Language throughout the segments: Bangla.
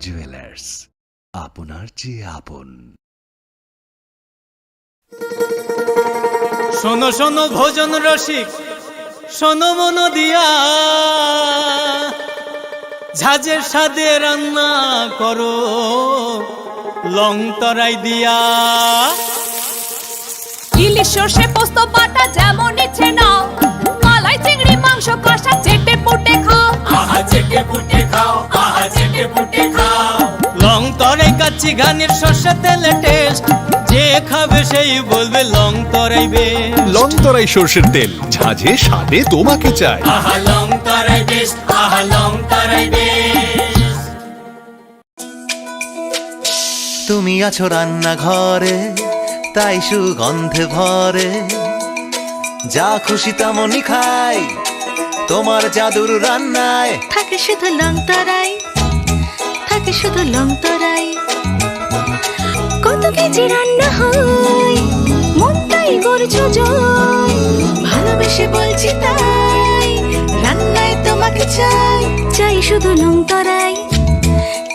জুয়েলার্স, আপনার চেয়ে আপন। শোনো শোনো ভোজন রসিক, শোনো মন দিয়া, ঝাঁঝের স্বাদে রান্না করো লং তরাই দিয়া। ইলিশ সর্ষে পোস্ত বাটা যেমন ইচ্ছে নাও, মালাই চিংড়ি মাংস কষা চেটে পুটে খাও, আহা চেটে পুটে খাও, আহা চেটে পুটে খাও। লং তরাই কাচ্চি ঘানির সর্ষে তেলে টেস্ট, যে খাবে সেই বলবে লং তরাই বেশ। লং তরাই সর্ষের তেল, ঝাঁঝে স্বাদে তোমাকে চাই। আহা লং তরাই বেশ, আহা লং তরাই বেশ। তুমি আছো রান্নাঘরে, তাই সুগন্ধে ভরে, যা খুশি তেমনই খাই তোমার জাদুর রান্নায়। থাকে শুধু লং তরাই, থাকে শুধু লং তরাই। কত কেজি রান্না হয়, মনটাই করছো জয়, ভালোবেসে বলছি তাই, রান্নায় তোমাকে চাই, চাই শুধু লং তরাই,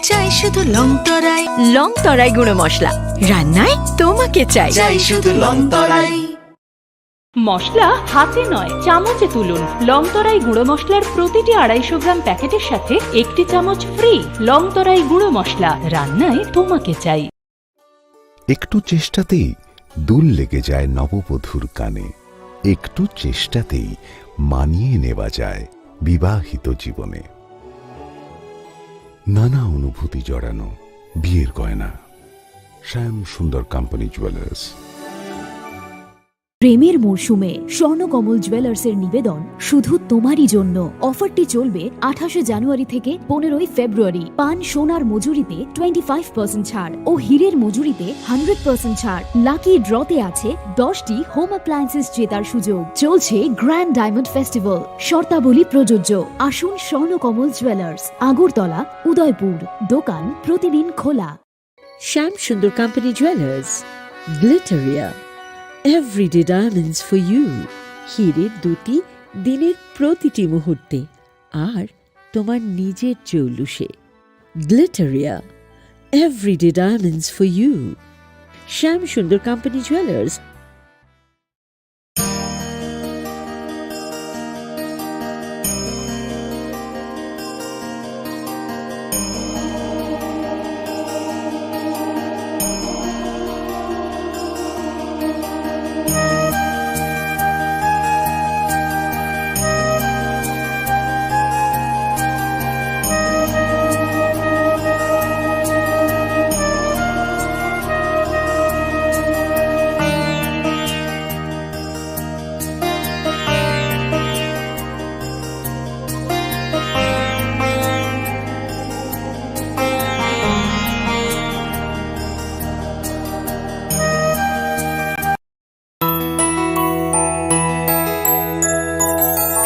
চাই শুধু লং তরাই। লং তরাই গুঁড়ো মশলা, রান্নায় তোমাকে চাই, চাই শুধু লং তরাই। মশলা হাতে নয় চামচে তুলুন। লংতরাই গুঁড়ো মশলার প্রতিটি 250 গ্রাম প্যাকেটের সাথে 1টি চামচ ফ্রি। লংতরাই গুঁড়ো মশলা, রান্নায় তোমাকে চাই। একটু চেষ্টাতেই দুল লেগে যায় নববধূর কানে, একটু চেষ্টাতেই মানিয়ে নেওয়া যায় বিবাহিত জীবনে। নানা অনুভূতি জড়ানো বিয়ের গয়না। শ্যাম সুন্দর কোম্পানি জুয়েলার্স। প্রেমের মরশুমে স্বর্ণকমল জুয়েলার্সের নিবেদন শুধু তোমারই জন্য। অফারটি চলবে 28 জানুয়ারি থেকে 15 ফেব্রুয়ারি। পান সোনার মজুরিতে 25% ছাড় ও হীরের মজুরিতে 100% ছাড়। লাকি ড্রতে আছে 10টি হোম অ্যাপ্লায়েন্সেস জেতার সুযোগ। চলছে গ্র্যান্ড ডায়মন্ড ফেস্টিভ্যাল, শর্তাবলী প্রযোজ্য। আসুন স্বর্ণকমল জুয়েলার্স, আগরতলা, উদয়পুর। দোকান প্রতিদিন খোলা। Shyam Sundar company jewellers, Glitteria, everyday diamonds for you. হীরের দুটি দিনের প্রতিটি মুহূর্তে আর তোমার নিজের জৌলুসে। Glitteria, everyday diamonds for you. Shyam Sundar company jewellers.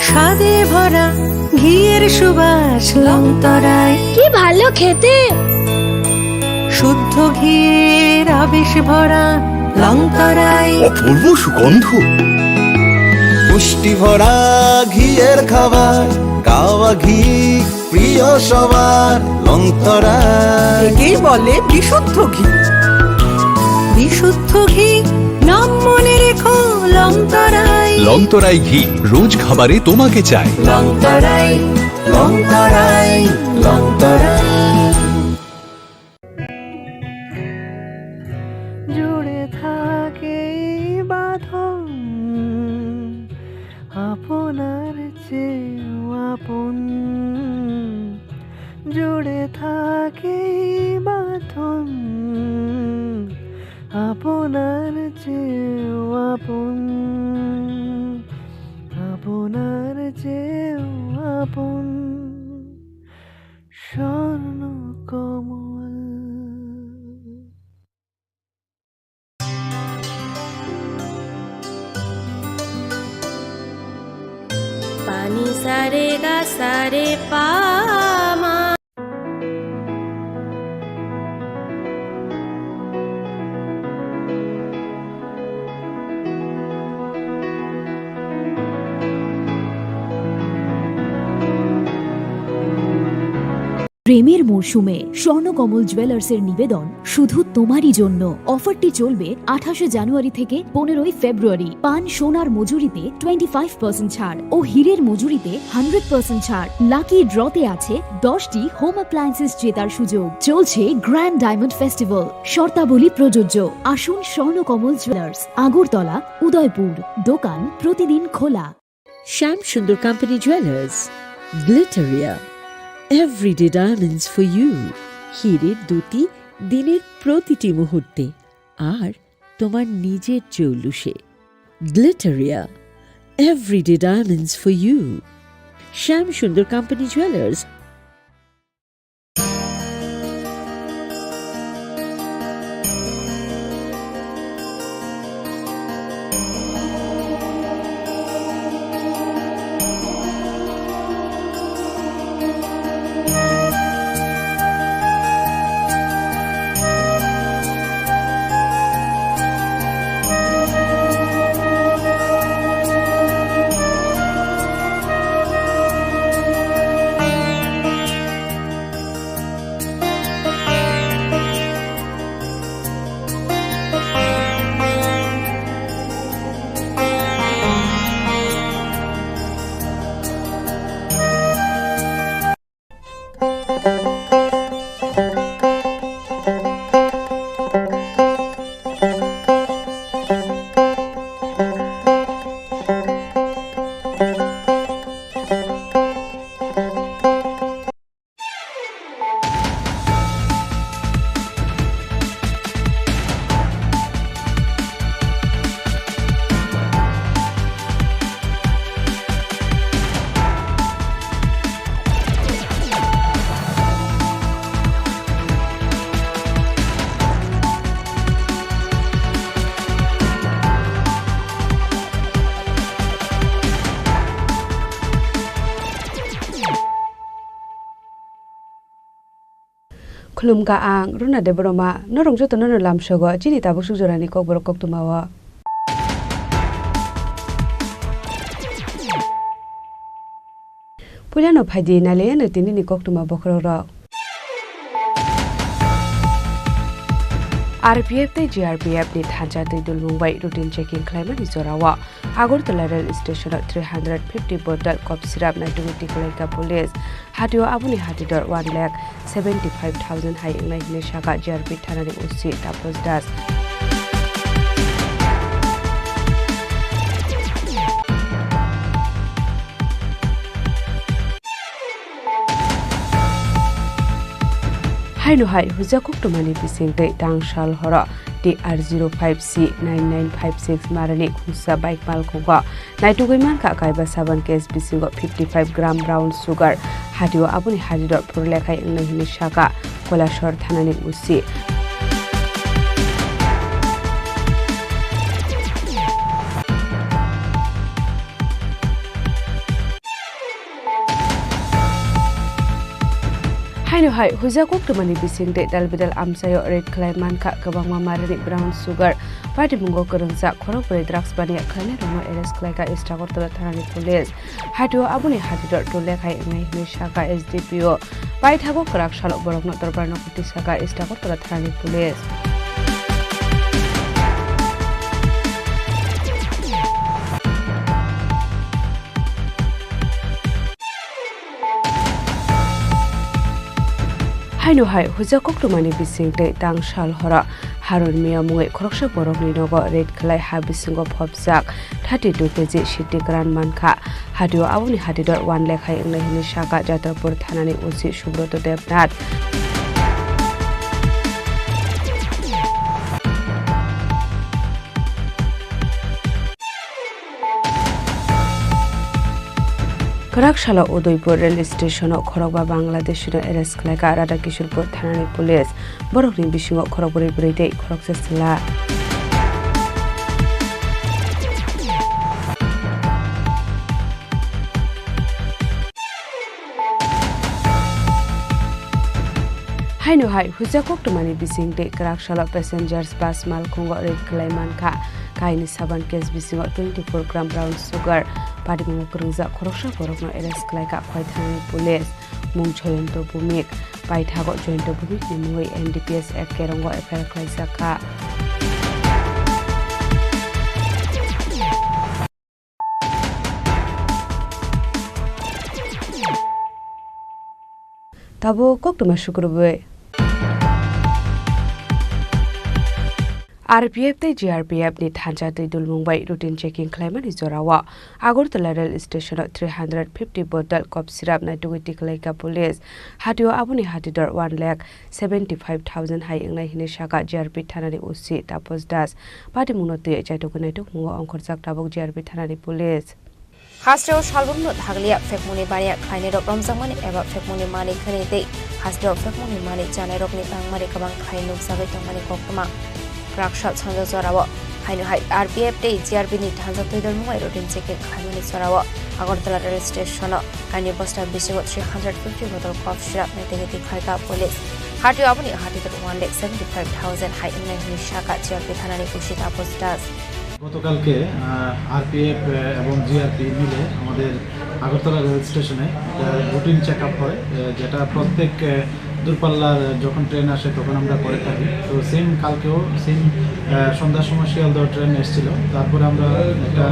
স্বাদে ভরা ঘিয়ের সুবাস লং তরাই, কি ভালো খেতে। শুদ্ধ ঘিয়ের আবেশ ভরা লং তরাই, অপূর্ব সুগন্ধ, পুষ্টি ভরা ঘিয়ের খাবার, গাওয়া ঘি প্রিয় সবার। লং তরাই একেই বলে বিশুদ্ধ ঘি। বিশুদ্ধ ঘি নাম মনে রেখো লং তরাই। লং তরাই ঘি রোজ খাবারে তোমাকে চাই। লং তরাই, লং তরাই, লং তরাই। জুড়ে থাকে বাঁধন আপনার চেয়েও আপন, জুড়ে থাকে বাঁধন আপনার চেয়েও আপন, আপনার চেয়েও আপন। স্বর্ণ কমল। পানি সারে গা সারে পা প্রেমের মরশুমে স্বর্ণকমল জুয়েলার্সের নিবেদন শুধু তোমারই জন্য। অফারটি চলবে 28 জানুয়ারি থেকে 15 ফেব্রুয়ারি। পান সোনার মজুরিতে 25% ছাড় ও হীরের মজুরিতে 100% ছাড়। লাকি ড্রতে আছে 10টি হোম অ্যাপ্লায়েন্সেস জেতার সুযোগ। চলছে গ্র্যান্ড ডায়মন্ড ফেস্টিভ্যাল, শর্তাবলী প্রযোজ্য। আসুন স্বর্ণকমল জুয়েলার্স, আগরতলা, উদয়পুর। দোকান প্রতিদিন খোলা। Sham Sundar Company Jewelers, Glitteria, Everyday Diamonds for You, হীরের দুটি দিনের প্রতিটি মুহূর্তে আর তোমার নিজের জৌলুসে। Glitteria, Everyday Diamonds for You, Sham Sundar Company Jewelers. Khulumka ang runa de broma norong joto no lam shogo chini ta busuk jorani kok borok kok tumawa Pulano phadi nale na tini ni kok tuma bokro ro RPF te GRPF ni thaja te dul Mumbai routine checking climate isorawa Agartala rail station 350 bottle cough syrup na duty koleka police hatio abuni hatidor 1,75,000 hai inglai ne shaka GRP thanari usi tapos das Hai no hai huja kok to mani bising te tang shal hora TR05C 9956 marani khusa bike mal khoga naitu goiman ka kaiba 7 case bising 55 gram brown sugar hadio abuni hadidor purlekhai inglai hini shaka kolashor thanani usi Haino hai huja kok to mani bising de dalbidal amsayo red klaiman ka kabang mamarani brown sugar party mungo korongsa khorok pore drugs bani khane romo arrest klaika istagor tala thanani police hatio abuni hatidor to lekhai ngai hne shaka SDPO pai thago krak sal borokno torbarno kuti shaka istagor tala thanani police Haino hai huja kok to mani bising te tang shal hora haron miya mue khoroksa borok ni nogo red khlai ha bisingo phobjak 32 kg 70 gram mankha hadio abuni hatidor 1 lekhai inglai hini shaka jatarpur thanani usi Subroto Devnath Karakshalo Udaipur rail station khorokba Bangladesh no arrest khlaika Radha Kishorpur thanani police borokni bisingo khorokbori brede khoroksa sila Haino hai huja kok to mani bising te Karakshalo passengers bus mal khongo red klai mankha kaini 7 case bisingo 24 gram brown sugar Padimung Kurungza Korosha Borokno arrest klaika khoi thanani police mung choyonto bumik paithago joint bumi ni mui NDPS Act kerongo FIR khlaisaka tabo koktuma shukurbe RPF te GRPF ni thanja te dulmungbai routine checking claimant izorawa Agartala rail station 350 bottle cough syrup na duty klaika police hatio abuni hatidor 1,75,000 hai ingnai hine shaka GRP thanani usi tapos das pati munote chaitokunai tok mungo angkhorjak tabok GRP thanani police Hasro Shalbun Haglia Fekmuni Bania Kaine of Ramzamani Eva Fekmuni Mani Kanite Hasro Fekmuni Mani Janarokni Mari Kabang Kainu Savita Mani Kokma Rakshot Sando Zorawa Hainu Hai RPF Day GRB ni Tanza Tudor Moi routine checking Kaimani Sorawa Agartala rail station Kanye Posta Bisigo 350 bottle cough syrup Netegi Kaika police Hati Abuni Hati 1,75,000 Hai in Shaka GRP Hanani Ushita Postas গতকালকে আরপিএফ এবং জিআরপি মিলে আমাদের আগরতলা রেল স্টেশনে রুটিন চেক আপ হয় যেটা প্রত্যেক দূরপাল্লার যখন ট্রেন আসে তখন আমরা করে থাকি তো সেম কালকেও সেম সন্ধ্যার সময় শিয়ালদহ ট্রেন এসেছিল তারপরে আমরা একটা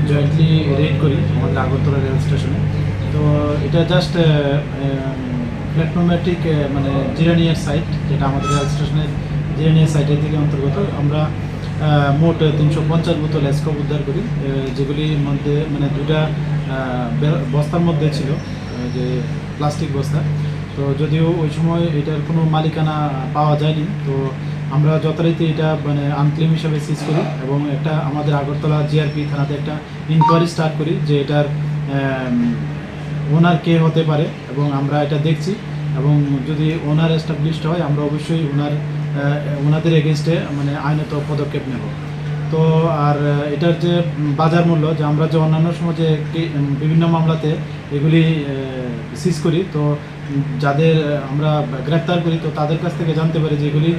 জয়েন্টলি রেড করি আমাদের আগরতলা রেল স্টেশনে তো এটা জাস্ট প্ল্যাটফর্মেটিক মানে জিরানিয়ার সাইট যেটা আমাদের রেল স্টেশনের জিরানিয়ার সাইটের থেকে অন্তর্গত আমরা মোট 350 বোতল স্কোপ উদ্ধার করি যেগুলির মধ্যে মানে দুটা বস্তার মধ্যে ছিল যে প্লাস্টিক বস্তা তো যদিও ওই সময় এটার কোনো মালিকানা পাওয়া যায়নি তো আমরা যথারীতি এটা মানে আনক্লেম হিসাবে সিজ করি এবং একটা আমাদের আগরতলা জিআরপি থানাতে একটা ইনকোয়ারি স্টার্ট করি যে এটার ওনার কে হতে পারে এবং আমরা এটা দেখছি এবং যদি ওনার এস্টাবলিশড হয় আমরা অবশ্যই ওনাদের এগেনস্টে মানে আইনত পদক্ষেপ নেব তো আর এটার যে বাজার মূল্য যে আমরা যে অন্যান্য সময় যে বিভিন্ন মামলাতে এগুলি সিজ করি তো যাদের আমরা গ্রেপ্তার করি তো তাদের কাছ থেকে জানতে পারি যে এগুলি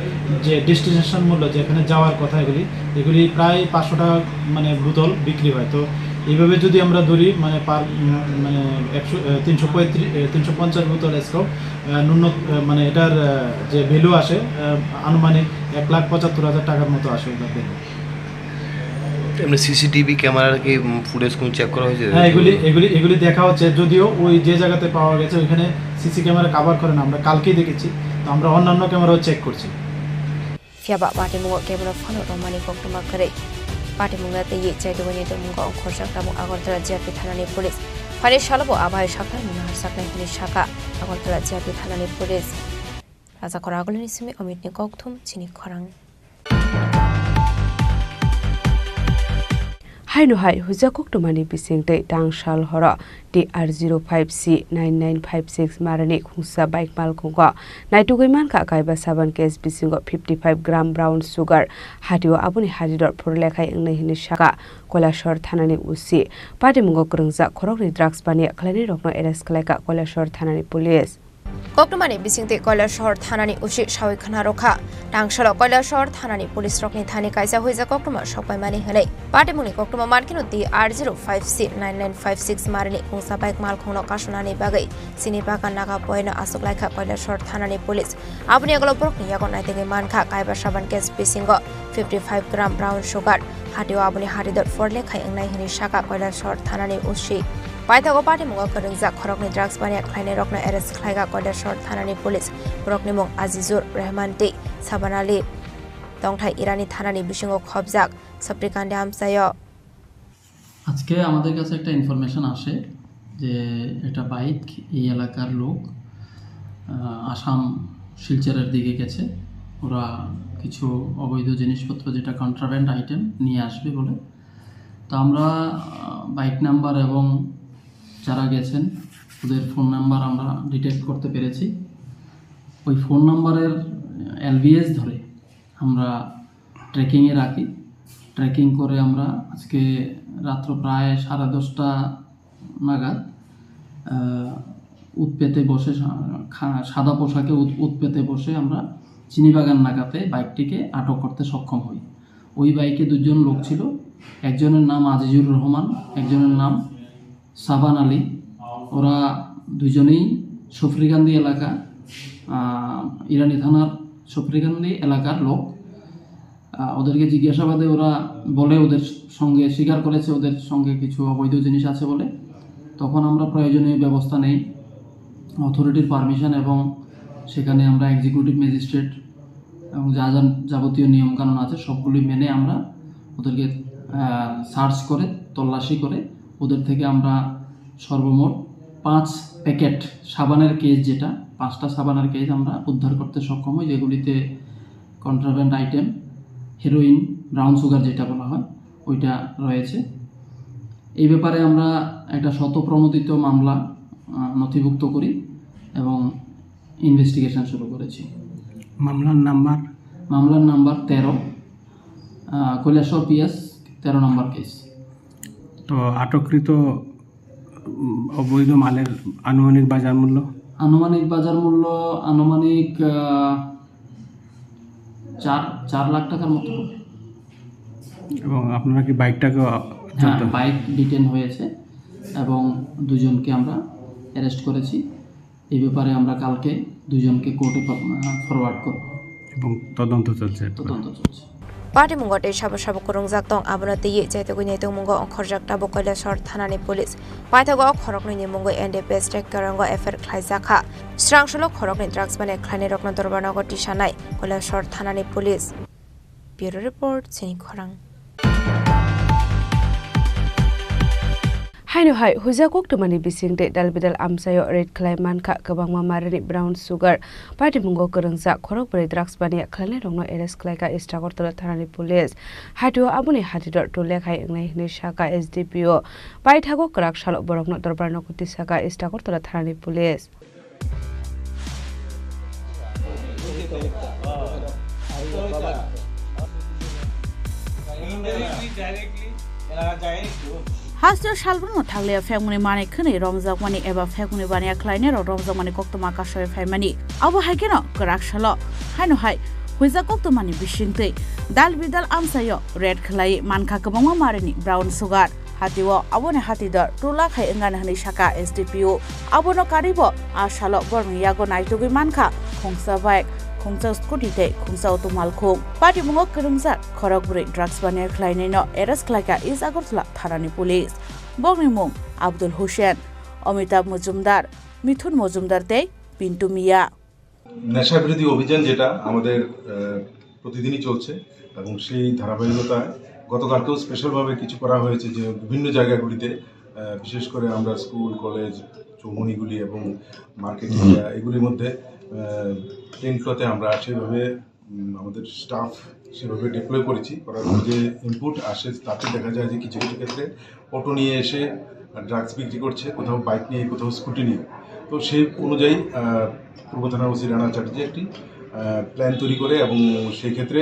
যে ডেস্টিনেশন মূল্য যেখানে যাওয়ার কথা এগুলি প্রায় 500 টাকা মানে বোতল বিক্রি হয় তো এইভাবে যদি আমরা ধরি মানে মানে 350 বোতল স্কোপ মানে এটার যে ভ্যালু আসে আনুমানিক 1,75,000 টাকার মতো আসে ওটার ভ্যালু এমনি সিসিটিভি ক্যামেরার কি ফুটেজ কোন চেক করা হয়েছে হ্যাঁ এগুলি দেখা হচ্ছে যদিও ওই যে জায়গাতে পাওয়া গেছে ওইখানে সিসি ক্যামেরা কভার করে না আমরা কালকেই দেখেছি তো আমরা অন্যান্য ক্যামেরাও চেক করছি ফিয়াবা পাটি মুগো ক্যামেরা ফলো রমানি কোকটমা করে পাটি মুগাতে ইয়ে চাইদোনি তো মুগো অংখরসাক তামু আগরতলা জিআরপি থানানি পুলিশ ফারে শালবো আবাই শাখায় মুনাহার সাকনাই হিনি শাখা আগরতলা জিআরপি থানানি পুলিশ রাজা করাগলনি সিমি অমিতনি কোকথুম চিনি খরাং Hainu hai huja koktomani bising te dangshal hora TR05C 9956 marani khungsa bike mal khungwa naitugaiman ka kaiba saban case bisingo 55 gram brown sugar hadio abuni hadidor phurlekhai ingnai hini shaka Kolashor thanani usi pati mungo krungja khorokni drugs bani khlani rokno arrest khlaika Kolashor thanani police Koktomani bisingte Kolashor thanani usi shawi khana rokha Tangshalo Kolashor thanani police rokni thani kaisa hoija Koktoma shopai mani hele pati muni Koktoma markino TR05C 9956 marani khungsa bike mal khungno kashonani bagai sini baka naga poina asuklaika Kolashor thanani police apni aglo prokni yagon naitege mankha kaiba saban case bisingo 55 gram brown sugar hatio apni haridor forle khai engnai hini shaka Kolashor thanani usi Paithago party mungo karungja khorokni drugs bani khlaine rokna arrest khlaiga Kolashor thanani police borokni mung Azizur Rahman te Sabanali Tongthai Irani thanani bisingo khobjak Saprikande amsayo আজকে আমাদের কাছে একটা ইনফরমেশন আসে যে এটা বাইক এই এলাকার লোক আসাম শিলচরের দিকে গেছে ওরা কিছু অবৈধ জিনিসপত্র যেটা কন্ট্রাব্যান্ড আইটেম নিয়ে আসবে বলে তো আমরা বাইক নাম্বার এবং যারা গেছেন ওদের ফোন নাম্বার আমরা ডিটেক্ট করতে পেরেছি ওই ফোন নাম্বারের এলভিএস ধরে আমরা ট্র্যাকিংয়ে রাখি ট্র্যাকিং করে আমরা আজকে রাত্র প্রায় 10:30 নাগাদ উৎপেতে বসে সাদা পোশাকে উৎপেতে বসে আমরা চিনিবাগান নাগাতে বাইকটিকে আটক করতে সক্ষম হই ওই বাইকে দুজন লোক ছিল একজনের নাম আজিজুর রহমান একজনের নাম সাবান আলী ওরা দুজনেই সফরিকান্দি এলাকা ইরানি থানার সফরিকান্দি এলাকার লোক। ওদেরকে জিজ্ঞাসাবাদে ওরা বলে ওদের সঙ্গে স্বীকার করেছে ওদের সঙ্গে কিছু অবৈধ জিনিস আছে বলে। তখন আমরা প্রয়োজনীয় ব্যবস্থা নেই, অথরিটির পারমিশন এবং সেখানে আমরা এক্সিকিউটিভ ম্যাজিস্ট্রেট এবং যা যা যাবতীয় নিয়মকানুন আছে সবগুলি মেনে আমরা ওদেরকে সার্চ করে তল্লাশি করে ওদের থেকে আমরা সর্বমোট 5 প্যাকেট সাবানের কেস, যেটা 5টা সাবানের কেস আমরা উদ্ধার করতে সক্ষম হই, যেগুলিতে contraband item heroin, brown sugar যেটা বলা হয় ওইটা রয়েছে। এই ব্যাপারে আমরা একটা স্বতঃপ্রণোদিত মামলা নথিভুক্ত করি এবং ইনভেস্টিগেশন শুরু করেছি। মামলার নাম্বার 13, কৈলাসহর পিএস 13 নম্বর কেস। তো আটককৃত অবৈধ মালের আনুমানিক বাজার মূল্য আনুমানিক 4 লাখ টাকার মতো হবে। এবং আপনারা কি বাইকটাকে? হ্যাঁ, বাইক ডিটেন হয়েছে এবং 2 জনকে আমরা অ্যারেস্ট করেছি। এই ব্যাপারে আমরা কালকে 2 জনকে কোর্টে ফরওয়ার্ড করব এবং তদন্ত চলছে। Party mungote shabo shabo kurung jak tong abona tiye jaite goi neto mungo khorjak tabo Kailasahar thanani police paithago khorokni ni mungo NDPS tek karango FR khlaijaka srangsholo khorokni drugs bane khlaini rokna dorbanagor tisanai Kailasahar thanani police. Bureau report Chini Khorang. Haino hai hujakok tumani bisingde dalbidal amsayo red klaiman kha kabang mamarani brown sugar party mungo kerengsa khorok bari drugs bani khlane rongno arrest klaika istagor tola thanani police hato abuni hatidor to lekhai engnai hne saka SDPO paithago krak salo borokno dorbarno kuti saka istagor tola thanani police. Hasjo Shalbruno Taglia Family Money Kuni Romzak Money Eva Family Bania Kleiner or Romza Money Koktoma Kasho Family. Abo Hageno, Karakshalo, Hano Hai, who is a Koktomani Bishinte, Dalbidal Amsayo, Red Clay, Mankakabama Marini, Brown Sugar, Hatiwo, Abone Hatidor, Tulak Hanganani Shaka, SDPO, Abono Karibo, Ashalo, Bormi Yago Naitugi Manka, Kongsa Bike. Khongsa scooty te khongsa automal khong party mungo kerumsa khorokburi drugs bane khlaine no arrest klaika is Agartala thanani police bogni mung Abdul Hussein Amitabh Mujumdar Mithun Mujumdar te Pintu Mia নেশা বিরোধী অভিযান যেটা আমাদের প্রতিদিনই চলছে এবং সেই ধারাবাহিকতায় গতকালকেও স্পেশালভাবে কিছু করা হয়েছে যে বিভিন্ন জায়গাগুলিতে বিশেষ করে আমরা স্কুল কলেজ চৌমুনিগুলি এবং মার্কেট এরিয়া এগুলির মধ্যে টেন্টতে আমরা সেভাবে আমাদের স্টাফ সেভাবে ডিপ্লয় করেছি করার পর যে ইনপুট আসে তাতে দেখা যায় যে কিছু কিছু ক্ষেত্রে অটো নিয়ে এসে ড্রাগস বিক্রি করছে, কোথাও বাইক নিয়ে কোথাও স্কুটি নিয়ে। তো সেই অনুযায়ী পূর্ব থানার ওসি রানা চ্যাটার্জি একটি প্ল্যান তৈরি করে এবং সেই ক্ষেত্রে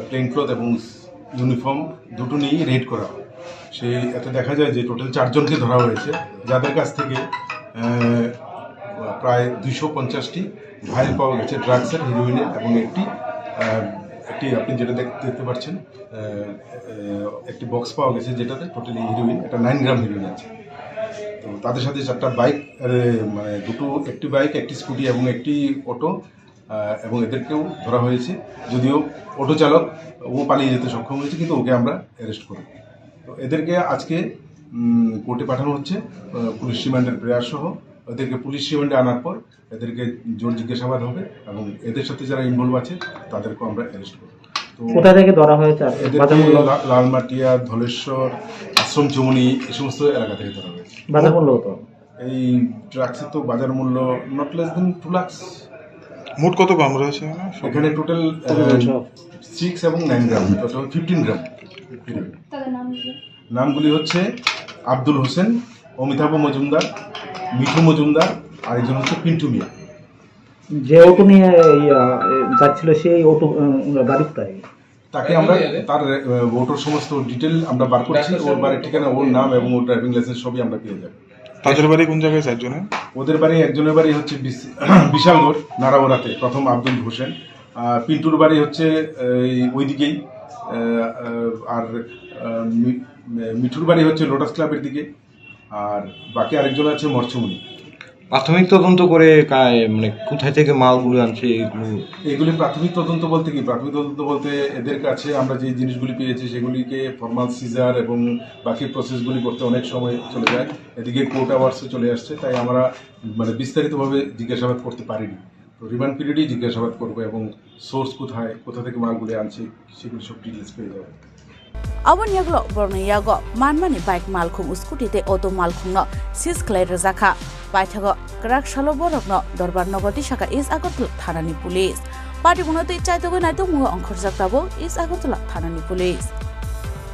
প্লেন ক্লথ এবং ইউনিফর্ম দুটো নিয়েই রেড করা হয়। সেই এতে দেখা যায় যে টোটাল 4 জনকে ধরা হয়েছে, যাদের কাছ থেকে প্রায় 250টি ভাইল পাওয়া গেছে ড্রাগসের, হিরোইনের এবং একটি আপনি যেটা দেখতে পাচ্ছেন একটি বক্স পাওয়া গেছে যেটাতে টোটালি হিরোইন, এটা 9 গ্রাম হিরোইন আছে। তো তাদের সাথে 4টা বাইক, মানে একটি বাইক, একটি স্কুটি এবং একটি অটো, এবং এদেরকেও ধরা হয়েছে। যদিও অটো চালক ও পালিয়ে যেতে সক্ষম হয়েছে, কিন্তু ওকে আমরা অ্যারেস্ট করি। তো এদেরকে আজকে কোর্টে পাঠানো হচ্ছে পুলিশ রিমান্ডের প্রেয়ার সহ। এদেরকে পুলিশ রিমান্ডে আনার পর এদেরকে জোর জিজ্ঞাসাবাদ হবে এবং এদের সাথে যারা ইনভলভ আছে তাদেরকেও আমরা অ্যারেস্ট করব। তো কোথা থেকে ধরা হয়েছে? লালমাটিয়া, ধলেশ্বর, আশ্রম চৌমুনি এই সমস্ত এলাকা থেকে ধরা হয়েছে। বাজার মূল্য কত? এই ড্রাগসের তো বাজার মূল্য নট লেস দেন 2 লাখ। মোট কত গ্রাম রয়েছে এখানে? টোটাল 6 এবং 9 গ্রাম, টোটাল 15 গ্রাম। নামগুলি হচ্ছে আব্দুল হোসেন, অমিতাভ মজুমদার, মিঠু মজুমদার, আর একজন হচ্ছে পিন্টু মিয়া। যে অটো নিয়ে যাচ্ছিল সেই অটো গাড়ি কোথায়? তাকে আমরা তার অটোর সমস্ত ডিটেল আমরা বার করছি, ওর বাড়ির ঠিকানা, ওর নাম এবং ওর ড্রাইভিং লাইসেন্স সবই আমরা পেয়ে যাবো। তাদের বাড়ি কোন জায়গায়? 4 জনের। ওদের বাড়ি একজনের বাড়ি হচ্ছে বিশালগড় নারাওরাতে, প্রথম আব্দুল হোসেন। পিন্টুর বাড়ি হচ্ছে ওইদিকেই, আর মিঠুর বাড়ি হচ্ছে লোটাস ক্লাবের দিকে, আর বাকি আরেকজন আছে মরচুমুনি। প্রাথমিক তদন্ত করে মানে কোথায় থেকে মালগুলো আনছে এগুলি প্রাথমিক তদন্ত বলতে কি? প্রাথমিক তদন্ত বলতে এদের কাছে আমরা যে জিনিসগুলি পেয়েছি সেগুলিকে ফর্মাল সিজার এবং বাকি প্রসেসগুলি করতে অনেক সময় চলে যায়, এদিকে কোর্ট আওয়ার্সে চলে আসছে, তাই আমরা মানে বিস্তারিতভাবে জিজ্ঞাসাবাদ করতে পারিনি। তো রিমান্ড পিরিয়ডেই জিজ্ঞাসাবাদ করবো এবং সোর্স কোথা থেকে মালগুলি আনছে সেগুলি সব ডিটেলস পেয়ে যাবে। Abon yaglo borno yago manmani bike malkhum scooty auto malkhumno sis clay razaka baithago krak shalo borokno dorbar nogoti shaka is agotla thanani police party bunoti chaitogo naito mu onkhor jaktabo is agotla thanani police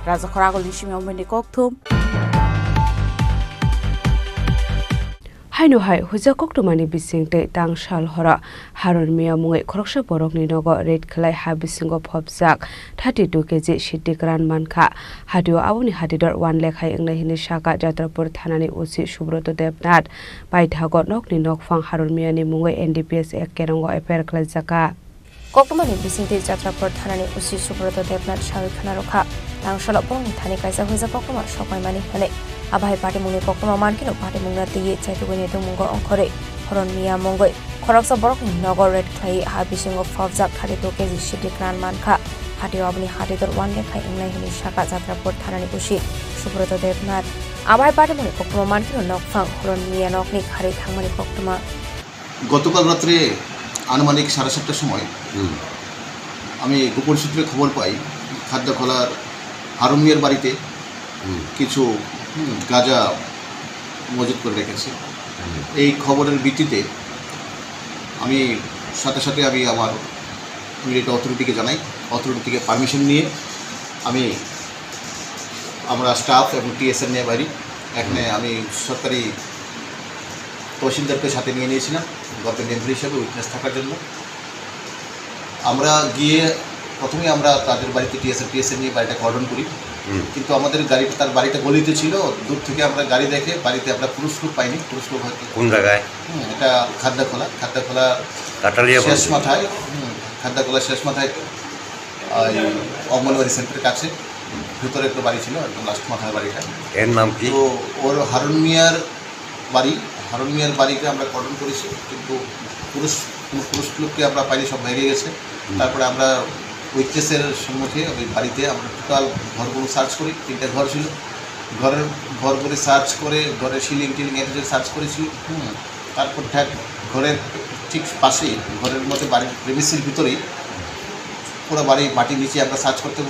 raja khoragol nishimi omeni kokthum haino hai huja koktumani bisingte tangshal hora haron miya mungai khoroksa borokni nogo red khlai ha bisingo phopjak 32 kg shidikran mankha hadio aboni hadidor 1 lekhai engnai hini shaka jatrapur thanani usi subroto debnat baithago nokni nokfang haron miya ni mungai ndps ekkerongo efer khlai jaka koktumani bisingte jatrapur thanani usi subroto debnat shawi khana rokha tangshalo borokni thani kaisa huja koktuma sokai mani hane আবাই পার্টি মুনি কোকমা মানকিনো পার্টি মুংনা দিয়ে চাইতুগনি দমুঙ্গ অংখরে হরন মিয়া মঙ্গই খরকসা বরক নগর রেড খাই হা বিসিং অফ ফবজাক 32 কেজি সিডিক্রান মানখা হাটিও আপনি হাটিদর 1 লেখাই ইংলাই হিনি শাখা যাত্রাপুর থানানি উসি সুব্রত দেবনাথ আবাই পার্টি মুনি কোকমা মানকিনো নকফাং হরন মিয়া নকনি খারি থাংমানি কোকমা গতকাল রাতে আনুমানিক 7:30টার সময় আমি গোপন সূত্রে খবর পাই খাদ্যখলার হারুন মিয়ার বাড়িতে কিছু গাঁজা মজুত করে রেখেছে। এই খবরের ভিত্তিতে আমি সাথে সাথে আমি আমার মিলিটারি অথরিটিকে জানাই। অথরিটি থেকে পারমিশন নিয়ে আমরা স্টাফ এবং টিএসএন নিয়ে বাইরে এখানে আমি সরকারি তহসিলদারকে সাথে নিয়ে নিয়েছিলাম গত মেম্বার হিসেবে উইটনেস থাকার জন্য। আমরা গিয়ে প্রথমে আমরা তাদের বাড়িতে টিএসএন নিয়ে বাড়িটা কর্ডন করি, কিন্তু আমাদের গাড়িটা তার বাড়িটা গলিতে ছিল। দূর থেকে আমরা গাড়ি দেখে বাড়িতে আমরা পুরুষ লোক পাইনি। পুরুষ লোক হয়তো কোন জায়গায়? এটা খাদ্যখোলা শেষ মাথায়, খাদ্যখোলা শেষ মাথায় অঙ্গনবাড়ি সেন্টারের কাছে ভিতরে একটা বাড়ি ছিল, একদম লাস্ট মাথায় বাড়িটা। এর নাম কি? তো ওর হারুন মিয়ার বাড়িকে আমরা কর্ডন করেছি, কিন্তু পুরুষ লোককে আমরা পাইনি, সব বেরিয়ে গেছে। তারপরে আমরা উইটনেসের সম্মুখে ওই বাড়িতে আমরা টোটাল ঘরগুলো সার্চ করি। 3টে ঘর ছিল, ঘরগুলি সার্চ করে ঘরের সিলিং এটা সার্চ করেছি। তারপর ঘরের ঠিক পাশেই ঘরের মধ্যে বাড়ির প্রেমিসের ভিতরেই পুরো বাড়ি মাটির নিচে আমরা সার্চ করতে